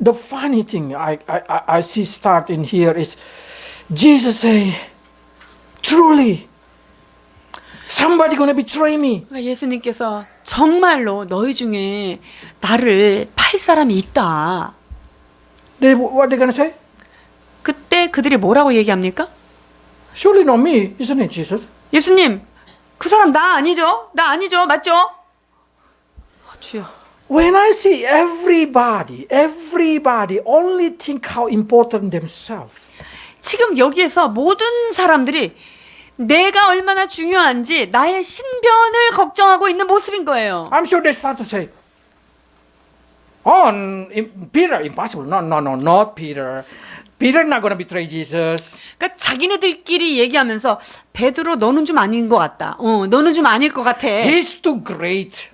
the funny thing I see start in here is Jesus say, "Truly, somebody gonna betray me." 그러니까 예수님께서 정말로 너희 중에 나를 팔 사람이 있다. What they gonna say? 그때 그들이 뭐라고 얘기합니까? Surely not me, isn't it, Jesus? 예수님 그 사람 나 아니죠? 나 아니죠? 맞죠? 주여. When I see everybody only think how important themselves. 지금 여기에서 모든 사람들이 내가 얼마나 중요한지 나의 신변을 걱정하고 있는 모습인 거예요. I'm sure they start to say, "Oh, Peter, impossible. No, not Peter. Peter not going to betray Jesus." 그러니까 자기네들끼리 얘기하면서 베드로 너는 좀 아닌 것 같다. 너는 좀 아닐 것 같아. He's too great.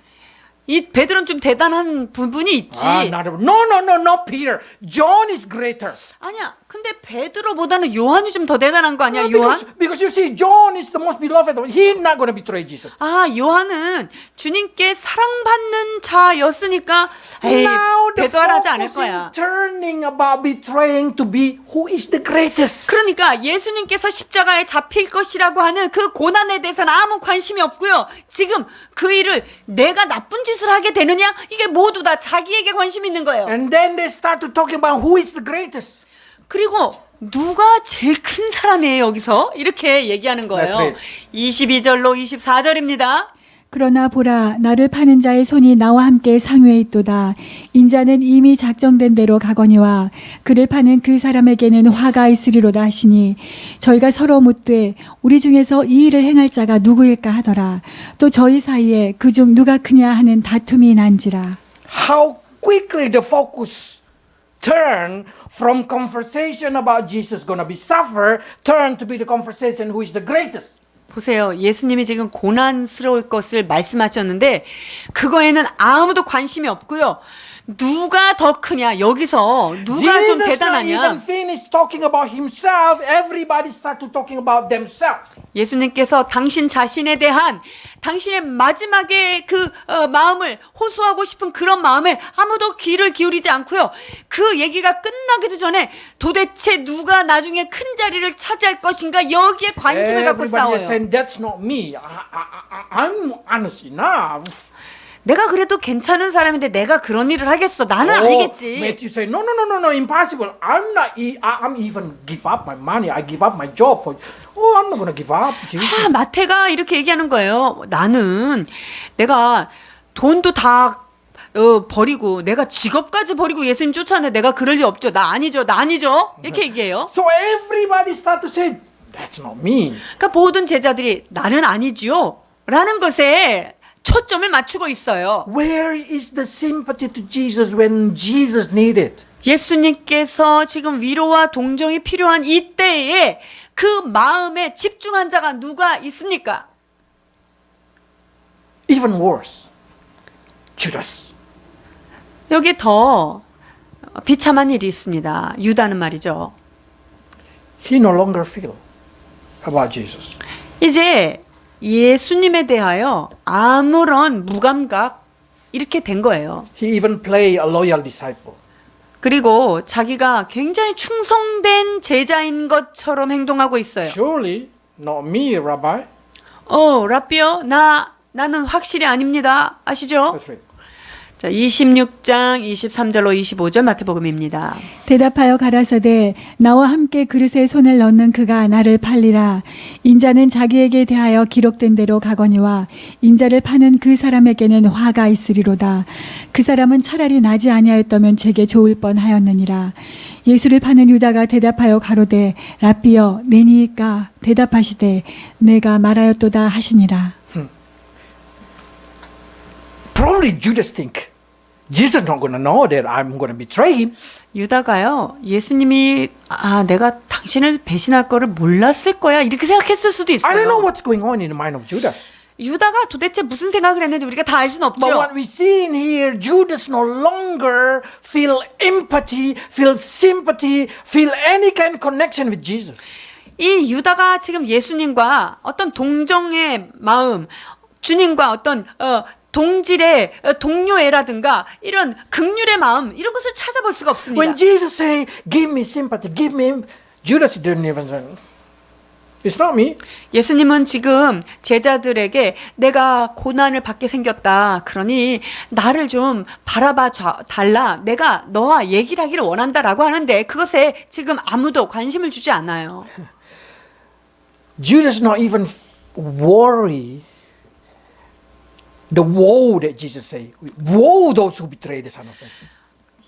이 베드로는 좀 대단한 부분이 있지. No, Peter. John is greater. 아니야. 근데 베드로보다는 요한이 좀 더 대단한 거 아니야? 요한? Because you see, John is the most beloved. He's not going to betray Jesus. 아, 요한은 주님께 사랑받는 자였으니까 에이, Now the 배도하지 않을 focus 거야. is turning about betraying to be who is the greatest. 그러니까 예수님께서 십자가에 잡힐 것이라고 하는 그 고난에 대해서는 아무 관심이 없고요. 지금 그 일을 내가 나쁜 짓을 하게 되느냐? 이게 모두 다 자기에게 관심 있는 거예요. And then they start to talk about who is the greatest. 그리고 누가 제일 큰 사람이에요 여기서? 이렇게 얘기하는 거예요. That's right. 22절로 24절입니다. 그러나 보라 나를 파는 자의 손이 나와 함께 상회에 있도다. 인자는 이미 작정된 대로 가거니와 그를 파는 그 사람에게는 화가 있으리로다 하시니 저희가 서로 묻되 우리 중에서 이 일을 행할 자가 누구일까 하더라. 또 저희 사이에 그중 누가 크냐 하는 다툼이 난지라. How quickly the focus turn from conversation about Jesus going to be suffer, turn to be the conversation who is the greatest. 보세요. 예수님이 지금 고난스러울 것을 말씀하셨는데 그거에는 아무도 관심이 없고요. 누가 더 크냐? 여기서 누가 좀 Jesus not even 대단하냐? finished talking about himself. Everybody start to talking about themselves. 예수님께서 당신 자신에 대한 당신의 마지막에 그 마음을 호소하고 싶은 그런 마음에 아무도 귀를 기울이지 않고요. 그 얘기가 끝나기도 전에 도대체 누가 나중에 큰 자리를 차지할 것인가 여기에 관심을 갖고 Everybody is 싸워요. saying that's not me. I'm honest enough. 내가 그래도 괜찮은 사람인데 내가 그런 일을 하겠어. 나는 아니겠지. Matthew say no, impossible. I'm even give up my money. I give up my job for. Oh, I'm not gonna give up. Jesus. 아, 마태가 이렇게 얘기하는 거예요. 나는 내가 돈도 다 버리고 내가 직업까지 버리고 예수님 쫓아내는데 내가 그럴 리 없죠. 나 아니죠. 이렇게 얘기해요. So everybody start to say that's not me. 그러니까 모든 제자들이 나는 아니지요. 라는 것에 초점을 맞추고 있어요. Where is the sympathy to Jesus when Jesus needed? 예수님께서 지금 위로와 동정이 필요한 이때에 그 마음에 집중한 자가 누가 있습니까? Even worse, Judas. 여기 더 비참한 일이 있습니다. 유다는 말이죠. He no longer feel about Jesus. 이제 예수님에 대하여 아무런 무감각 이렇게 된 거예요. He even play a loyal disciple. 그리고 자기가 굉장히 충성된 제자인 것처럼 행동하고 있어요. Surely not me, Rabbi. 라비요, 나는 확실히 아닙니다. 아시죠? That's right. 자, 26장 23절로 25절 마태복음입니다. 대답하여 가라사대 나와 함께 그릇에 손을 넣는 그가 나를 팔리라. 인자는 자기에게 대하여 기록된 대로 가거니와 인자를 파는 그 사람에게는 화가 있으리로다. 그 사람은 차라리 나지 아니하였다면 제게 좋을 뻔하였느니라. 예수를 파는 유다가 대답하여 가로되 라삐여 내니까 대답하시되 내가 말하였도다 하시니라. Probably Judas think Jesus not going to know that I'm going to betray him. 유다가요, 예수님이 내가 당신을 배신할 거를 몰랐을 거야 이렇게 생각했을 수도 I don't know 있어요. what's going on in the mind of Judas. 유다가 도대체 무슨 생각을 했는지 우리가 다 알 수는 But what 없죠. we see in here, Judas no longer feel empathy, feel sympathy, feel any kind of connection with Jesus. 이 유다가 지금 예수님과 어떤 동정의 마음, 주님과 어떤 동질의 동료애라든가 이런 긍휼의 마음 이런 것을 찾아볼 수가 없습니다. When Jesus say, "Give me sympathy, give me," Judas didn't even say, "It's not me." 예수님은 지금 제자들에게 내가 고난을 받게 생겼다. 그러니 나를 좀 바라봐 달라. 내가 너와 얘기를 하기를 원한다라고 하는데 그것에 지금 아무도 관심을 주지 않아요. Judas not even worry the woe that Jesus say. Woe those who betray the Son of Man.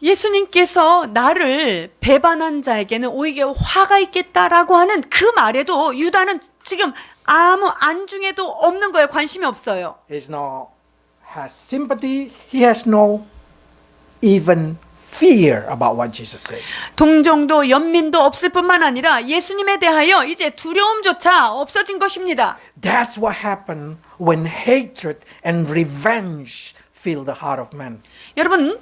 예수님께서 나를 배반한 자에게는 오히려 화가 있겠다라고 하는 그 말에도 유다는 지금 아무 안중에도 없는 거예요. 관심이 없어요. He's no has sympathy. He has no even fear about what Jesus said. 동정도 연민도 없을 뿐만 아니라 예수님에 대하여 이제 두려움조차 없어진 것입니다. That's what happened when hatred and revenge fill the heart of man. 여러분,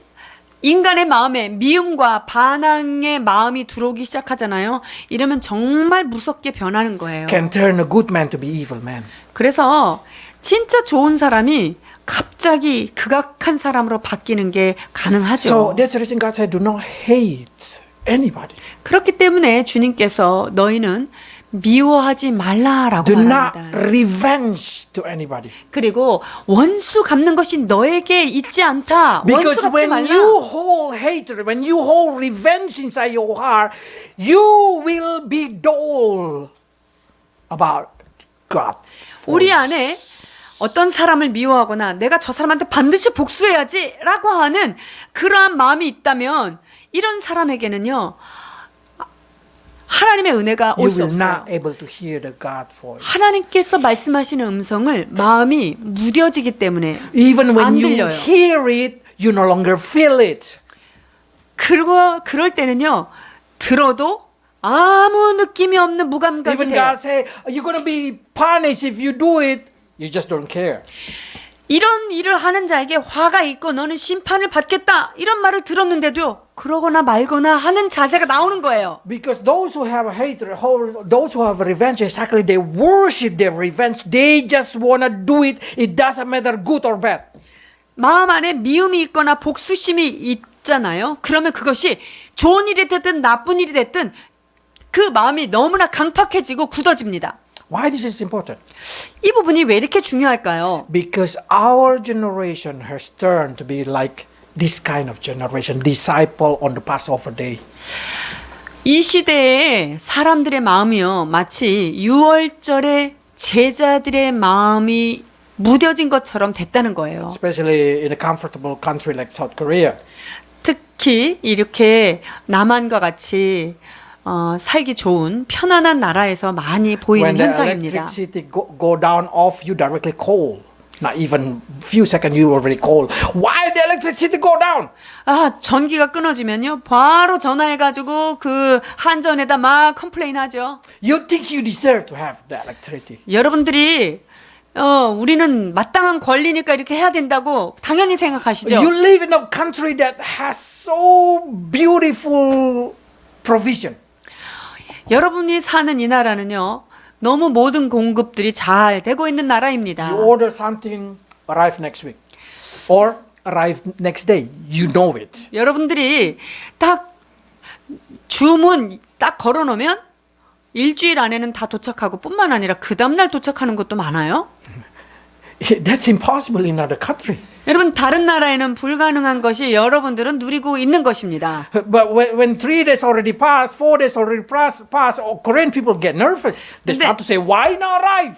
인간의 마음에 미움과 반항의 마음이 들어오기 시작하잖아요. 이러면 정말 무섭게 변하는 거예요. Can turn a good man to be evil man. 그래서 진짜 좋은 사람이 갑자기 극악한 사람으로 바뀌는 게 가능하죠. So that's the reason God said, do not hate anybody. 그렇기 때문에 주님께서 너희는 미워하지 말라라고 Do not 말합니다. revenge to anybody. 그리고 원수 갚는 것이 너에게 있지 않다. 원수 Because 갚지 when 말라. you hold hatred, when you hold revenge inside your heart, you will be dull about God. 우리 안에 어떤 사람을 미워하거나 내가 저 사람한테 반드시 복수해야지라고 하는 그러한 마음이 있다면 이런 사람에게는요. 하나님의 은혜가 You 올 수 will 없어요. not able to hear the God voice. 하나님께서 말씀하시는 음성을 마음이 무뎌지기 때문에 Even when 안 you 들려요. hear it, you no longer feel it. 그리고 그럴 때는요. 들어도 아무 느낌이 없는 무감각이 Even 돼요. God say, you're going to be punished if you do it. You just don't care. 이런 일을 하는 자에게 화가 있고 너는 심판을 받겠다 이런 말을 들었는데도요. 그러거나 말거나 하는 자세가 나오는 거예요. Because those who have hatred, those who have revenge, exactly they worship their revenge. They just want to do it. It doesn't matter good or bad. 마음 안에 미움이 있거나 복수심이 있잖아요. 그러면 그것이 좋은 일이 됐든 나쁜 일이 됐든 그 마음이 너무나 강팍해지고 굳어집니다. Why this is important? 이 부분이 왜 이렇게 중요할까요? Because our generation has turned to be like this kind of generation, disciple on the Passover day. 이 시대에 사람들의 마음이요. 마치 유월절에 제자들의 마음이 무뎌진 것처럼 됐다는 거예요. Especially in a comfortable country like South Korea. 특히 이렇게 남한과 같이 살기 좋은 편안한 나라에서 많이 보이는 When the 현상입니다. electricity go down off, you directly call. Not even few seconds, you already call. Why the electricity go down? 아, 전기가 끊어지면요. 바로 전화해가지고 그 한전에다 막 컴플레인 하죠. You think you deserve to have the electricity. 여러분들이 우리는 마땅한 권리니까 이렇게 해야 된다고 당연히 생각하시죠. You live in a country that has so beautiful provision. 여러분이 사는 이 나라는요. 너무 모든 공급들이 잘 되고 있는 나라입니다. You order something, arrive next week. Or arrive next day. You know it. 여러분들이 딱 주문 딱 걸어놓으면 일주일 안에는 다 도착하고 뿐만 아니라 그 다음날 도착하는 것도 많아요. That's impossible in other country. 여러분 다른 나라에는 불가능한 것이 여러분들은 누리고 있는 것입니다. But when 3 days already passed, 4 days already passed, Korean people get nervous. They start to say, why not arrive?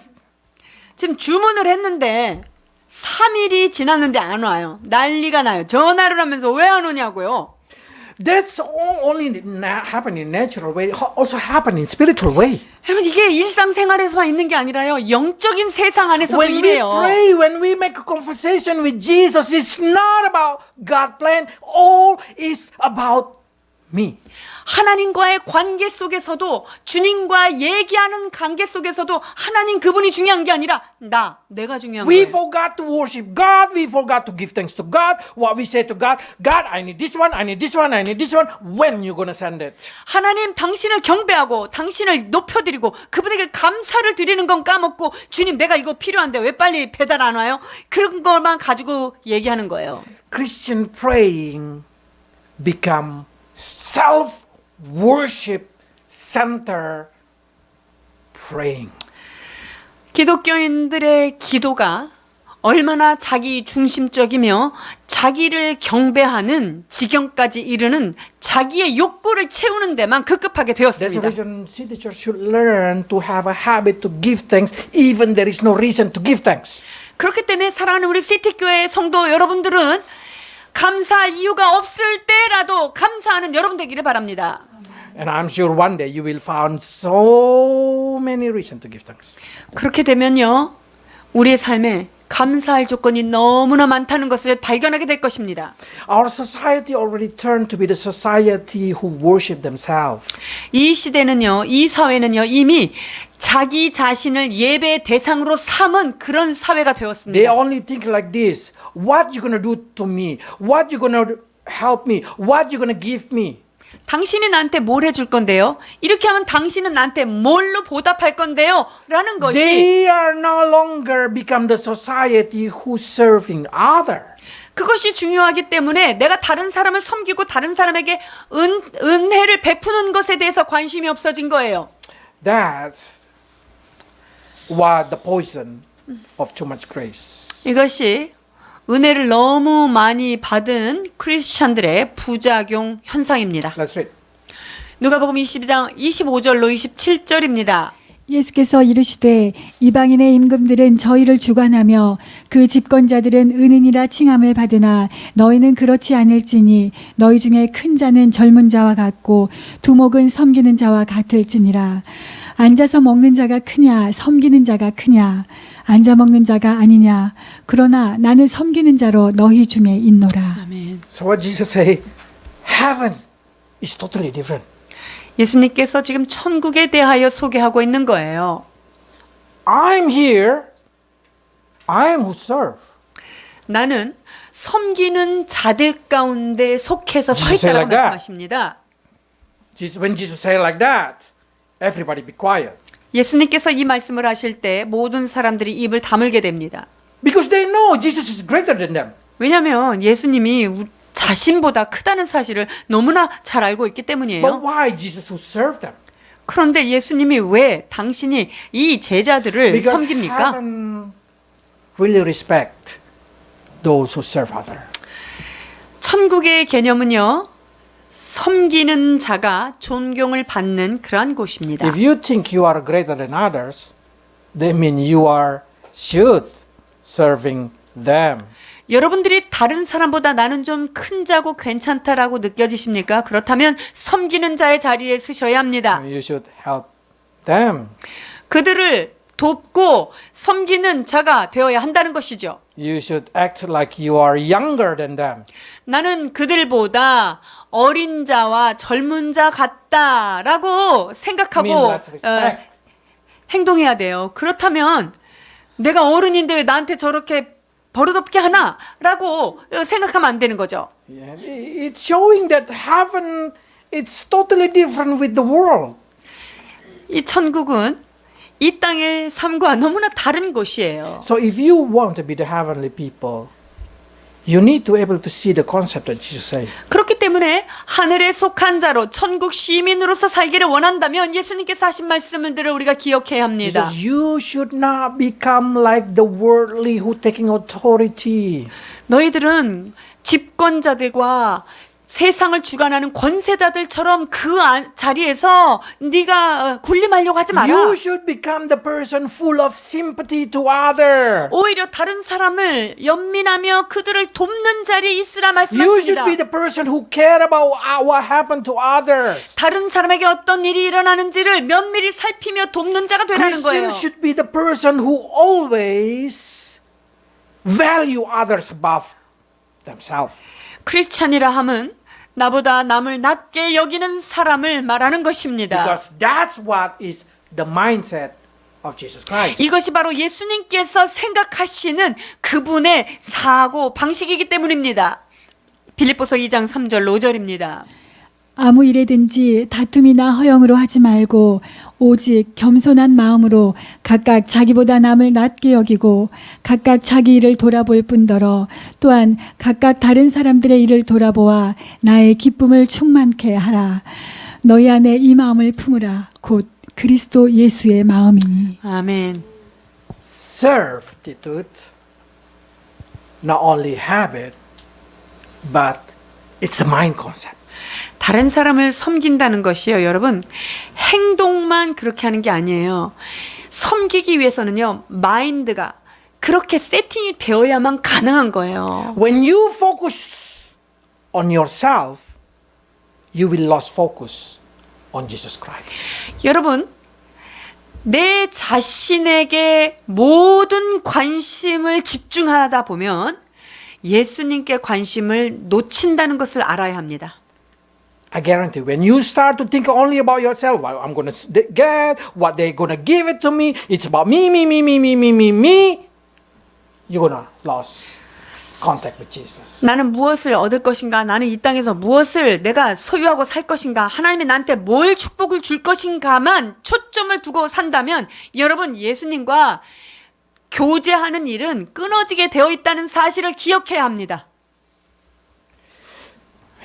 지금 주문을 했는데 3일이 지났는데 안 와요. 난리가 나요. 전화를 하면서 왜 안 오냐고요. That's only happen in natural way, also happen in spiritual way. 여러분 이게 일상생활에서만 있는 게 아니라요. 영적인 세상 안에서도 When we 이래요. pray, when we make a conversation with Jesus, it's not about God's plan. All is about me. 하나님과의 관계 속에서도 주님과 얘기하는 관계 속에서도 하나님 그분이 중요한 게 아니라 내가 중요한 We 거예요. forgot to worship God. We forgot to give thanks to God. What we say to God, God, I need this one, I need this one, I need this one. When you gonna send it? 하나님 당신을 경배하고 당신을 높여드리고 그분에게 감사를 드리는 건 까먹고 주님 내가 이거 필요한데 왜 빨리 배달 안 와요? 그런 것만 가지고 얘기하는 거예요. Christian praying become self-worship center praying. 기독교인들의 기도가 얼마나 자기 중심적이며 자기를 경배하는 지경까지 이르는 자기의 욕구를 채우는 데만 급급하게 That's the 되었습니다. reason city church should learn to have a habit to give thanks even there is no reason to give thanks. 그렇기 때문에 사랑하는 우리 시티교회 성도 여러분들은 감사할 이유가 없을 때라도 감사하는 여러분 되기를 바랍니다. And I'm sure one day you will find so many reasons to give thanks. 그렇게 되면요. 우리의 삶에 감사할 조건이 너무나 많다는 것을 발견하게 될 것입니다. Our society already turned to be the society who worship themselves. 이 시대는요. 이 사회는요. 이미 자기 자신을 예배 대상으로 삼은 그런 사회가 They 되었습니다. only think like this. What you gonna do to me? What you gonna help me? What you gonna give me? 당신이 나한테 뭘 해줄 건데요? 이렇게 하면 당신은 나한테 뭘로 보답할 건데요? 라는 것이 They are no longer become the society who's serving other. 그것이 중요하기 때문에 내가 다른 사람을 섬기고 다른 사람에게 은혜를 베푸는 것에 대해서 관심이 없어진 거예요. That's what the poison of too much grace. 이것이 은혜를 너무 많이 받은 크리스천들의 부작용 현상입니다. Let's read. 누가복음 22장 25절로 27절입니다. 예수께서 이르시되 이방인의 임금들은 저희를 주관하며 그 집권자들은 은인이라 칭함을 받으나 너희는 그렇지 않을지니 너희 중에 큰 자는 젊은 자와 같고 두목은 섬기는 자와 같을지니라. 앉아서 먹는 자가 크냐 섬기는 자가 크냐 앉아 먹는 자가 아니냐 그러나 나는 섬기는 자로 너희 중에 있노라. 아멘. So what Jesus say? Heaven is totally different. 예수님께서 지금 천국에 대하여 소개하고 있는 거예요. I'm here. I am who serve. 나는 섬기는 자들 가운데 속해서 서 Jesus say 있다고 like that. 말씀하십니다. When Jesus say like that, everybody be quiet. 예수님께서 이 말씀을 하실 때 모든 사람들이 입을 다물게 됩니다. Because they know Jesus is greater than them. 왜냐하면 예수님이 자신보다 크다는 사실을 너무나 잘 알고 있기 But 때문이에요. why Jesus who serve them? 그런데 예수님이 왜 당신이 이 제자들을 Because 섬깁니까? heaven really respect those who serve other. 천국의 개념은요. 섬기는 자가 존경을 받는 그러한 곳입니다. If you think you are greater than others, that means you are should serving them. 여러분들이 다른 사람보다 나는 좀 큰 자고 괜찮다라고 느껴지십니까? 그렇다면 섬기는 자의 자리에 서셔야 합니다. You should help them. 그들을 돕고 섬기는 자가 되어야 한다는 것이죠. You should act like you are younger than them. 나는 그들보다 어린 자와 젊은 자 같다라고 생각하고 Mean less respect. 행동해야 돼요. 그렇다면 내가 어른인데 왜 나한테 저렇게 버릇없게 하나라고 생각하면 안 되는 거죠. Yeah. It's showing that heaven it's totally different with the world. 이 천국은 이 땅의 삶과 너무나 다른 곳이에요. So if you want to be the heavenly people, you need to able to see the concept that Jesus said. 그렇기 때문에 하늘에 속한 자로 천국 시민으로서 살기를 원한다면 예수님께서 하신 말씀들을 우리가 기억해야 합니다. Jesus, you should not become like the worldly who taking authority. 너희들은 집권자들과 세상을 주관하는 권세자들처럼 그 자리에서 네가 군림하려고 하지 마라. You should become the person full of sympathy to other. 오히려 다른 사람을 연민하며 그들을 돕는 자리에 있으라 You should 말씀하십니다. be the person who care about what happened to others. 다른 사람에게 어떤 일이 일어나는지를 면밀히 살피며 돕는 자가 되라는 거예요. Christians should be the person who always value others above themselves. 크리스찬이라 함은 나보다 남을 낮게 여기는 사람을 말하는 것입니다. Because that's what is the mindset of Jesus Christ. 이것이 바로 예수님께서 생각하시는 그분의 사고 방식이기 때문입니다. 빌립보서 2장 3절 5절입니다. 아무 일에든지 다툼이나 허영으로 하지 말고 오직 겸손한 마음으로 각각 자기보다 남을 낮게 여기고 각각 자기 일을 돌아볼 뿐더러 또한 각각 다른 사람들의 일을 돌아보아 나의 기쁨을 충만케 하라. 너희 안에 이 마음을 품으라. 곧 그리스도 예수의 마음이니. 아멘. Servitude not only habit, but it's a mind concept. 다른 사람을 섬긴다는 것이요, 여러분. 행동만 그렇게 하는 게 아니에요. 섬기기 위해서는요, 마인드가 그렇게 세팅이 되어야만 가능한 거예요. When you focus on yourself, you will lose focus on Jesus Christ. 여러분, 내 자신에게 모든 관심을 집중하다 보면 예수님께 관심을 놓친다는 것을 알아야 합니다. I guarantee when you start to think only about yourself, what I'm going to get, what they're going to give it to me, it's about me, you're going to lose contact with Jesus. 나는 무엇을 얻을 것인가? 나는 이 땅에서 무엇을 내가 소유하고 살 것인가? 하나님이 나한테 뭘 축복을 줄 것인가만 초점을 두고 산다면 여러분 예수님과 교제하는 일은 끊어지게 되어 있다는 사실을 기억해야 합니다.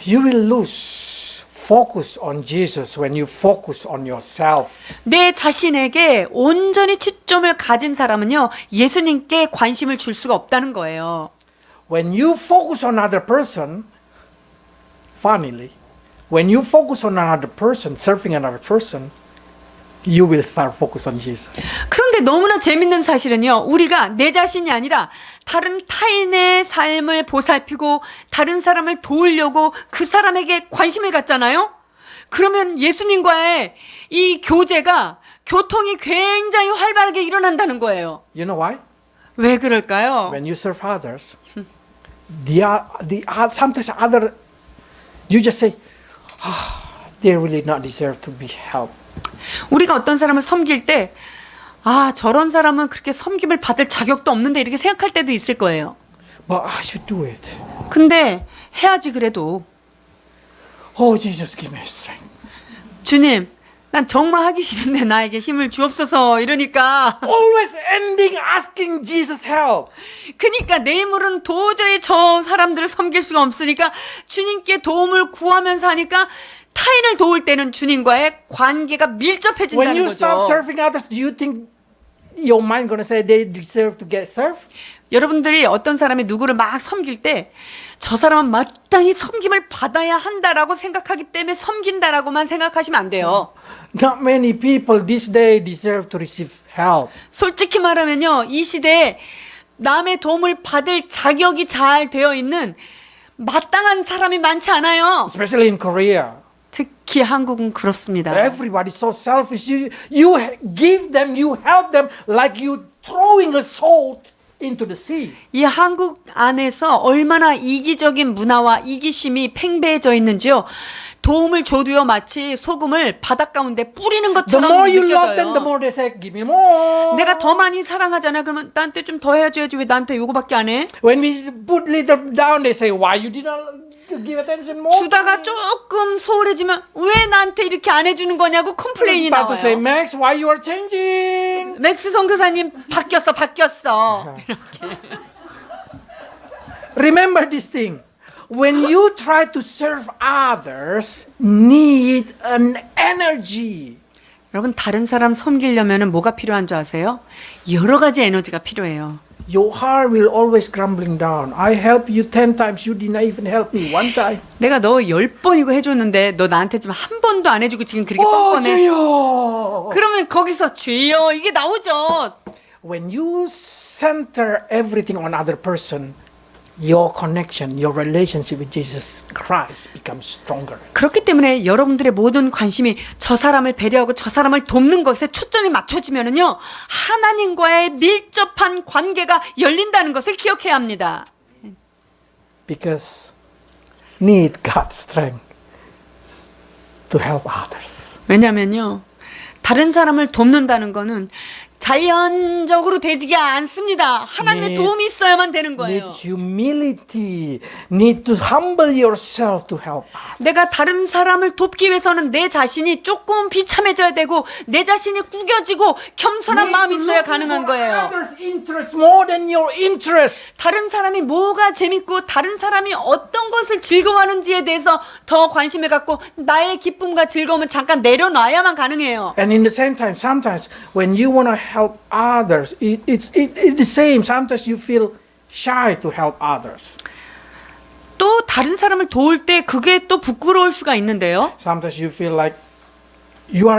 You will lose focus on Jesus when you focus on yourself. 내 자신에게 온전히 초점을 가진 사람은요, 예수님께 관심을 줄 수가 없다는 거예요. When you focus on another person, funnily, when you focus on another person, serving another person, you will start focus on Jesus. 그런데 너무나 재밌는 사실은요, 우리가 내 자신이 아니라 다른 타인의 삶을 보살피고 다른 사람을 도우려고 그 사람에게 관심을 갖잖아요? 그러면 예수님과의 이 교제가, 교통이 굉장히 활발하게 일어난다는 거예요. You know why? 왜 그럴까요? When you serve others, sometimes other, you just say, they really not deserve to be helped. 우리가 어떤 사람을 섬길 때, 저런 사람은 그렇게 섬김을 받을 자격도 없는데 이렇게 생각할 때도 있을 거예요. But I should do it. 근데 해야지 그래도. Oh, Jesus, give me strength. 주님, 난 정말 하기 싫은데 나에게 힘을 주옵소서 이러니까. Always ending asking Jesus help. 그러니까 내 힘으로는 도저히 저 사람들을 섬길 수가 없으니까 주님께 도움을 구하면서 하니까 타인을 도울 때는 주님과의 관계가 When 밀접해진다는 you start 거죠. serving others, do you think your mind gonna say they deserve to get served? 여러분들이 어떤 사람이 누구를 막 섬길 때 저 사람은 마땅히 섬김을 받아야 한다라고 생각하기 때문에 섬긴다라고만 생각하시면 안 돼요. Not many people this day deserve to receive help. 솔직히 말하면요, 이 시대에 남의 도움을 받을 자격이 잘 되어 있는 마땅한 사람이 많지 않아요. Especially in Korea. 특히 한국은 그렇습니다. Everybody's so selfish. You give them, you help them like you throwing a salt into the sea. 이 한국 안에서 얼마나 이기적인 문화와 이기심이 팽배해져 있는지요. 도움을 줘도요, 마치 소금을 바닷 가운데 뿌리는 The 것처럼 more you love them, the 느껴져요. more they say, give me more. 내가 더 많이 사랑하잖아. 그러면 나한테 좀 더 해줘야지. 왜 나한테 요거밖에 안 해? When we put little down, they say, why you did not give attention more? 주다가 조금 소홀해지면 왜 나한테 이렇게 안 해주는 거냐고 컴플레인이 Start to say, 나와요. Max, why you are changing? 맥스 선교사님 바뀌었어. Remember this thing. When you try to serve others, need an energy. 여러분, 다른 사람 섬기려면 뭐가 필요한 줄 아세요? 여러 가지 에너지가 필요해요. Your heart will always crumbling down. I help you 10 times. You did not even help me one time. 내가 너 10번이고 해줬는데 너 나한테 지금 한 번도 안 해주고 지금 그렇게 Oh, 뻔뻔해. 주여. 그러면 거기서 주여 이게 나오죠. When you center everything on other person, your connection, your relationship with Jesus Christ becomes stronger. 그렇기 때문에 여러분들의 모든 관심이 저 사람을 배려하고 저 사람을 돕는 것에 초점이 맞춰지면은요, 하나님과의 밀접한 관계가 열린다는 것을 기억해야 합니다. Because need God's strength to help others. 왜냐면요, 다른 사람을 돕는다는 거는 자연적으로 되지가 않습니다. 하나님의 도움이 있어야만 되는 거예요. Need humility. Need to humble yourself to help others. 내가 다른 사람을 돕기 위해서는 내 자신이 조금 비참해져야 되고 내 자신이 구겨지고 겸손한 마음이 있어야 가능한 거예요. Others' interest more than your interest. 다른 사람이 뭐가 재밌고 다른 사람이 어떤 것을 즐거워하는지에 대해서 더 관심을 갖고 나의 기쁨과 즐거움은 잠깐 내려놔야만 가능해요. And in the same time, sometimes when you want to help others, it's the same. Sometimes you feel shy to help others. 또 다른 사람을 도울 때 그게 또 부끄러울 수가 있는데요. Sometimes you feel like you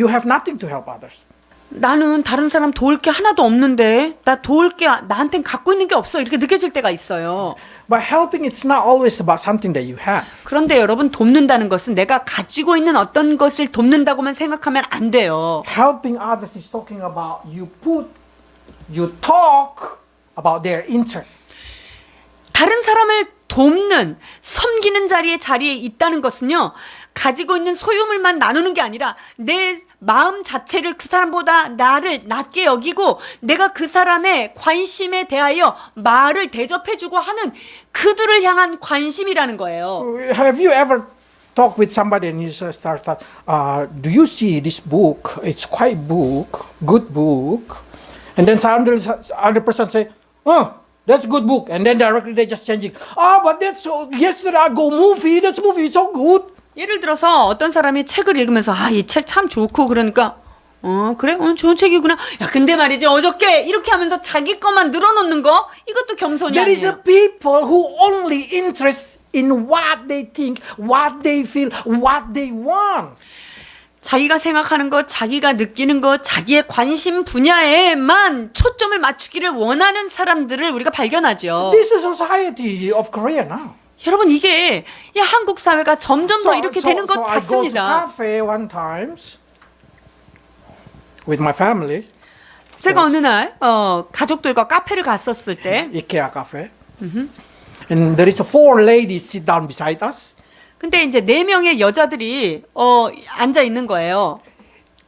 have nothing to help others. 나는 다른 사람 도울 게 하나도 없는데 나 도울 게 나한텐 갖고 있는 게 없어 이렇게 느껴질 때가 있어요. But helping it's not always about something that you have. 그런데 여러분, 돕는다는 것은 내가 가지고 있는 어떤 것을 돕는다고만 생각하면 안 돼요. Helping others is talking about you talk about their interests. 다른 사람을 돕는, 섬기는 자리에 있다는 것은요, 가지고 있는 소유물만 나누는 게 아니라 내 마음 자체를 그 사람보다 나를 낮게 여기고 내가 그 사람의 관심에 대하여 말을 대접해주고 하는 그들을 향한 관심이라는 거예요. Have you ever talked with somebody and you start, do you see this book? It's quite good book. And then suddenly other person say, oh, that's good book. And then directly they just changing. But that's yesterday I go movie. That's movie is so good. 예를 들어서 어떤 사람이 책을 읽으면서 이 책 참 좋고 그러니까 그래? 좋은 책이구나. 야, 근데 말이지 어저께 이렇게 하면서 자기 것만 늘어놓는 거 이것도 겸손이 There is a 아니에요. people who only interest in what they think, what they feel, what they want. 자기가 생각하는 것, 자기가 느끼는 것, 자기의 관심 분야에만 초점을 맞추기를 원하는 사람들을 우리가 발견하죠. This is society of Korea now. 여러분 이게 한국 사회가 점점 더 이렇게 되는 것 I go to 같습니다. cafe one times with my family. 제가 어느 날 가족들과 카페를 갔었을 때 IKEA cafe. And there is four ladies sit down beside us. 근데 이제 4명의 여자들이 앉아 있는 거예요.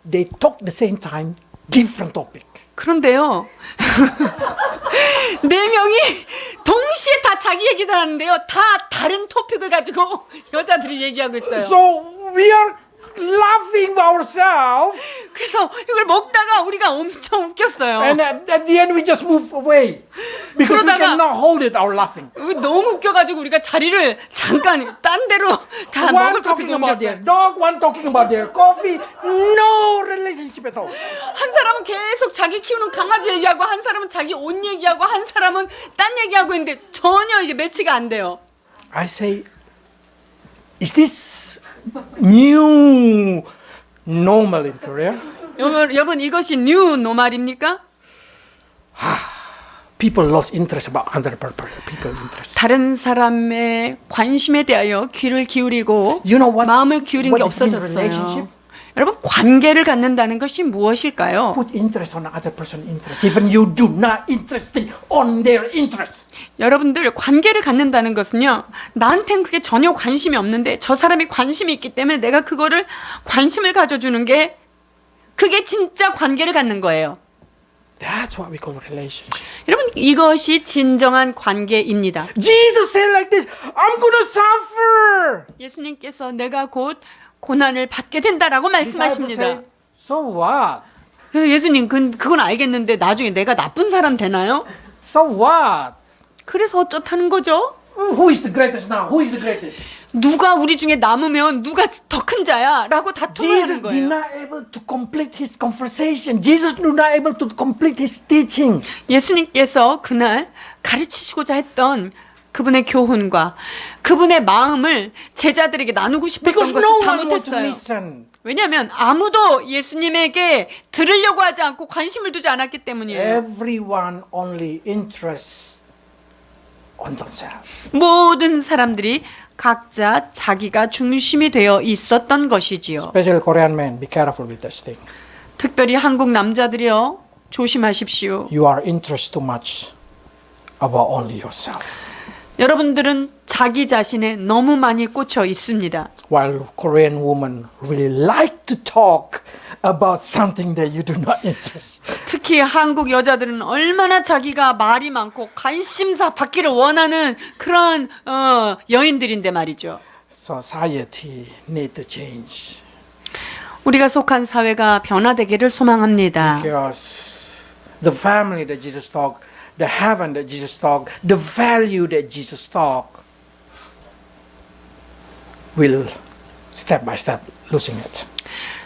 They talk the same time, different topic. 그런데요. 4명이 동시에 다 자기 얘기들 하는데요. 다 다른 토픽을 가지고 여자들이 얘기하고 있어요. So we are laughing ourselves. 그래서 이걸 먹다가 우리가 엄청 웃겼어요. And at the end we just move away. Because we 그러다가- cannot hold it, our laughing. 너무 웃겨가지고 우리가 자리를 잠깐 딴 데로 다 One 먹을 talking 토픽 about their 옮겼어요. dog, one talking about their coffee. No relationship at all. 한 사람은 계속 자기 키우는 강아지 얘기하고 한 사람은 자기 옷 얘기하고 한 사람은 딴 얘기하고 있는데 전혀 이게 매치가 안 돼요. I say, is this new normal in Korea? 여러분 이것이 뉴 노말입니까? People lost interest about other people interest. 다른 사람의 관심에 대하여 귀를 기울이고 You know what- 마음을 기울인 게 what is in 없어졌어요. relationship? 여러분 관계를 갖는다는 것이 무엇일까요? Put interest on other person's interest, even you do not interested on their interest. 여러분들 관계를 갖는다는 것은요, 나한텐 그게 전혀 관심이 없는데 저 사람이 관심이 있기 때문에 내가 그거를 관심을 가져주는 게 그게 진짜 관계를 갖는 거예요. That's what we call relationship. 여러분 이것이 진정한 관계입니다. Jesus said like this, I'm gonna suffer. 예수님께서 내가 곧 고난을 받게 된다라고 Disciples 말씀하십니다. say, so what? 그래서 예수님 그건 알겠는데 나중에 내가 나쁜 사람 되나요? So what? 그래서 어쩌다는 거죠? Who is the greatest now? Who is the greatest? 누가 우리 중에 남으면 누가 더 큰 자야? 라고 다툼을 하는 Jesus did 거예요. not able to complete his conversation. Jesus did not able to complete his teaching. 예수님께서 그날 가르치시고자 했던 그분의 교훈과 그분의 마음을 제자들에게 나누고 싶었던 Because 것을 no 다 one wants to 못했어요. listen. 왜냐하면 아무도 예수님에게 들으려고 하지 않고 관심을 두지 않았기 때문이에요. Everyone only interests on themselves. 모든 사람들이 각자 자기가 중심이 되어 있었던 것이지요. Especially Korean men, be careful with this thing. 특별히 한국 남자들이요, 조심하십시오. You are interested too much about only yourself. 여러분들은 자기 자신에 너무 많이 꽂혀 있습니다. While Korean women really like to talk about something that you do not interest. 특히 한국 여자들은 얼마나 자기가 말이 많고 관심사 받기를 원하는 그런 여인들인데 말이죠. Society need to change. 우리가 속한 사회가 변화되기를 소망합니다. Because the family that Jesus taught, the heaven that Jesus taught, the value that Jesus taught will step by step losing it.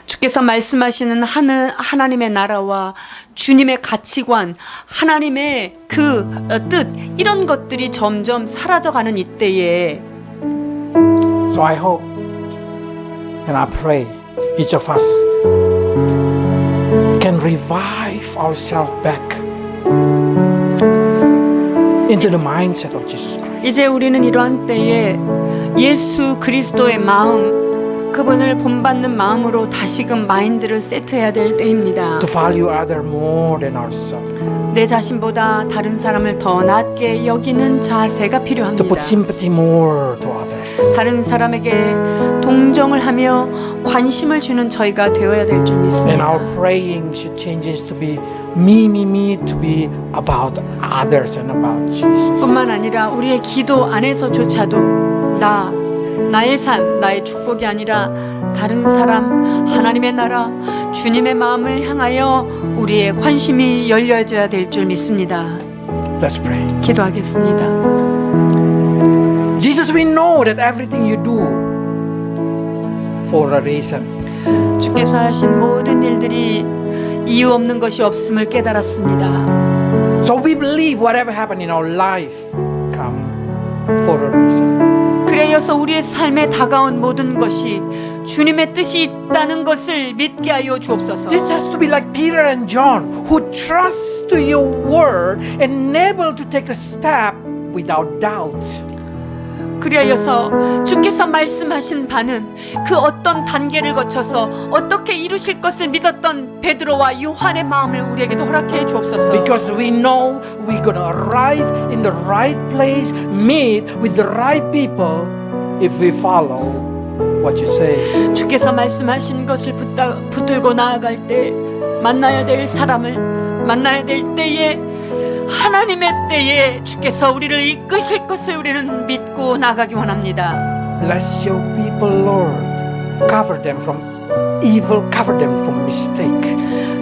주께서 말씀하시는 하나님의 나라와 주님의 가치관, 하나님의 그 뜻, 이런 것들이 점점 사라져가는 이때에 So I hope and I pray each of us can revive ourselves back into the mindset of Jesus Christ. 이제 우리는 이러한 때에 예수 그리스도의 마음, 그분을 본받는 마음으로 다시금 마인드를 세트해야 될 때입니다. To value other more than ourselves. 내 자신보다 다른 사람을 더 낮게 여기는 자세가 To 필요합니다. put sympathy more to others. 다른 사람에게 동정을 하며 관심을 주는 저희가 되어야 될 줄 And 믿습니다. our praying should change to be me, to be about others and about Jesus. 뿐만 아니라 우리의 기도 안에서조차도 나의 삶, 나의 축복이 아니라 다른 사람, 하나님의 나라, 주님의 마음을 향하여 우리의 관심이 열려져야 될 줄 믿습니다. Let's pray. 기도하겠습니다. Jesus, we know that everything you do for a reason. 주께서 하신 모든 일들이 이유 없는 것이 없음을 깨달았습니다. So we believe whatever happened in our life come for a reason. 그래여서 우리의 삶에 다가온 모든 것이 주님의 뜻이 있다는 것을 믿게 하여 주옵소서. This has to be like Peter and John, who trust to your word and able to take a step without doubt. 그리하여서 주께서 말씀하신 바는 그 어떤 단계를 거쳐서 어떻게 이루실 것을 믿었던 베드로와 요한의 마음을 우리에게도 허락해 주옵소서. Because we know we're gonna arrive in the right place, meet with the right people if we follow what you say. 주께서 말씀하신 것을 붙들고 나아갈 때 만나야 될 사람을 만나야 될 때에 하나님의 때에 주께서 우리를 이끄실 것을 우리는 믿고 나가기 원합니다. Bless your people, Lord. Cover them from evil, cover them from mistake.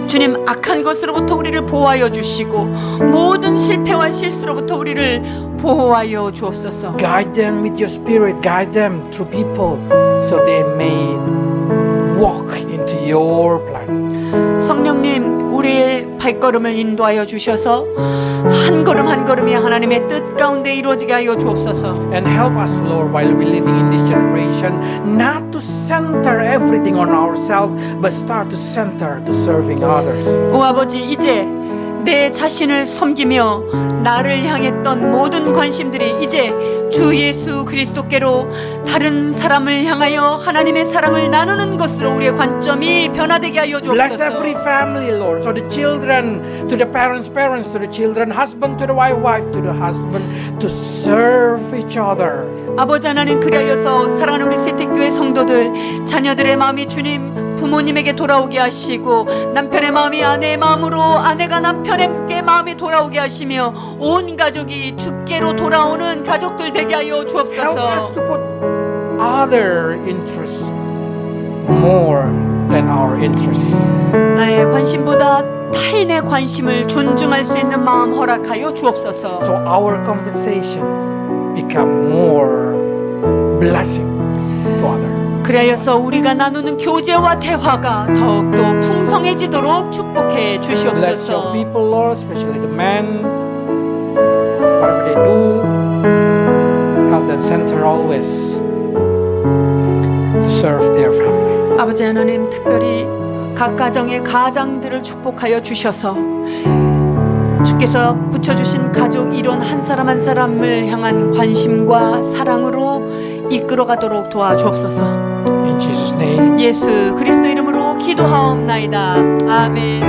주님, 악한 것으로부터 우리를 보호하여 주시고 모든 실패와 실수로부터 우리를 보호하여 주옵소서. Guide them with your spirit, guide them through people so they may walk into your plan. 성령님, 우리의 발걸음을 인도하여 주셔서 한 걸음 한 걸음이 하나님의 뜻 가운데 이루어지게 하여 주옵소서. And help us, Lord, while we're living in this generation, not to center everything on ourselves, but start to center to serving others. 오 아버지, 이제 내 자신을 섬기며 나를 향했던 모든 관심들이 이제 주 예수 그리스도께로 다른 사람을 향하여 하나님의 사랑을 나누는 것으로 우리의 관점이 변화되게 하여 Bless 주옵소서. every family, Lord. So the children to the parents, parents to the children, husband to the wife, wife to the husband, to serve each other. 아버지 하나님, 그리하여서 사랑하는 우리 세택교회 성도들, 자녀들의 마음이 주님 부모님에게 돌아오게 하시고 남편의 마음이 아내의 마음으로, 아내가 남편에게 마음이 돌아오게 하시며 온 가족이 주께로 돌아오는 가족들 되게 하여 Help us 주옵소서. to put other interests more than our interests. 나의 관심보다 타인의 관심을 존중할 수 있는 마음 허락하여 주옵소서. So our conversation become more blessing to others. 그리하여서 우리가 나누는 교제와 대화가 더욱더 풍성해지도록 축복해 Bless your 주시옵소서. people, Lord, especially the men. Whatever they do, help them center always to serve their family. 아버지 하나님, 특별히 각 가정의 가장들을 축복하여 주셔서 주께서 붙여주신 가족 일원 한 사람 한 사람을 향한 관심과 사랑으로 이끌어가도록 도와주옵소서. In Jesus' name. 예수 그리스도 이름으로 기도하옵나이다. 아멘.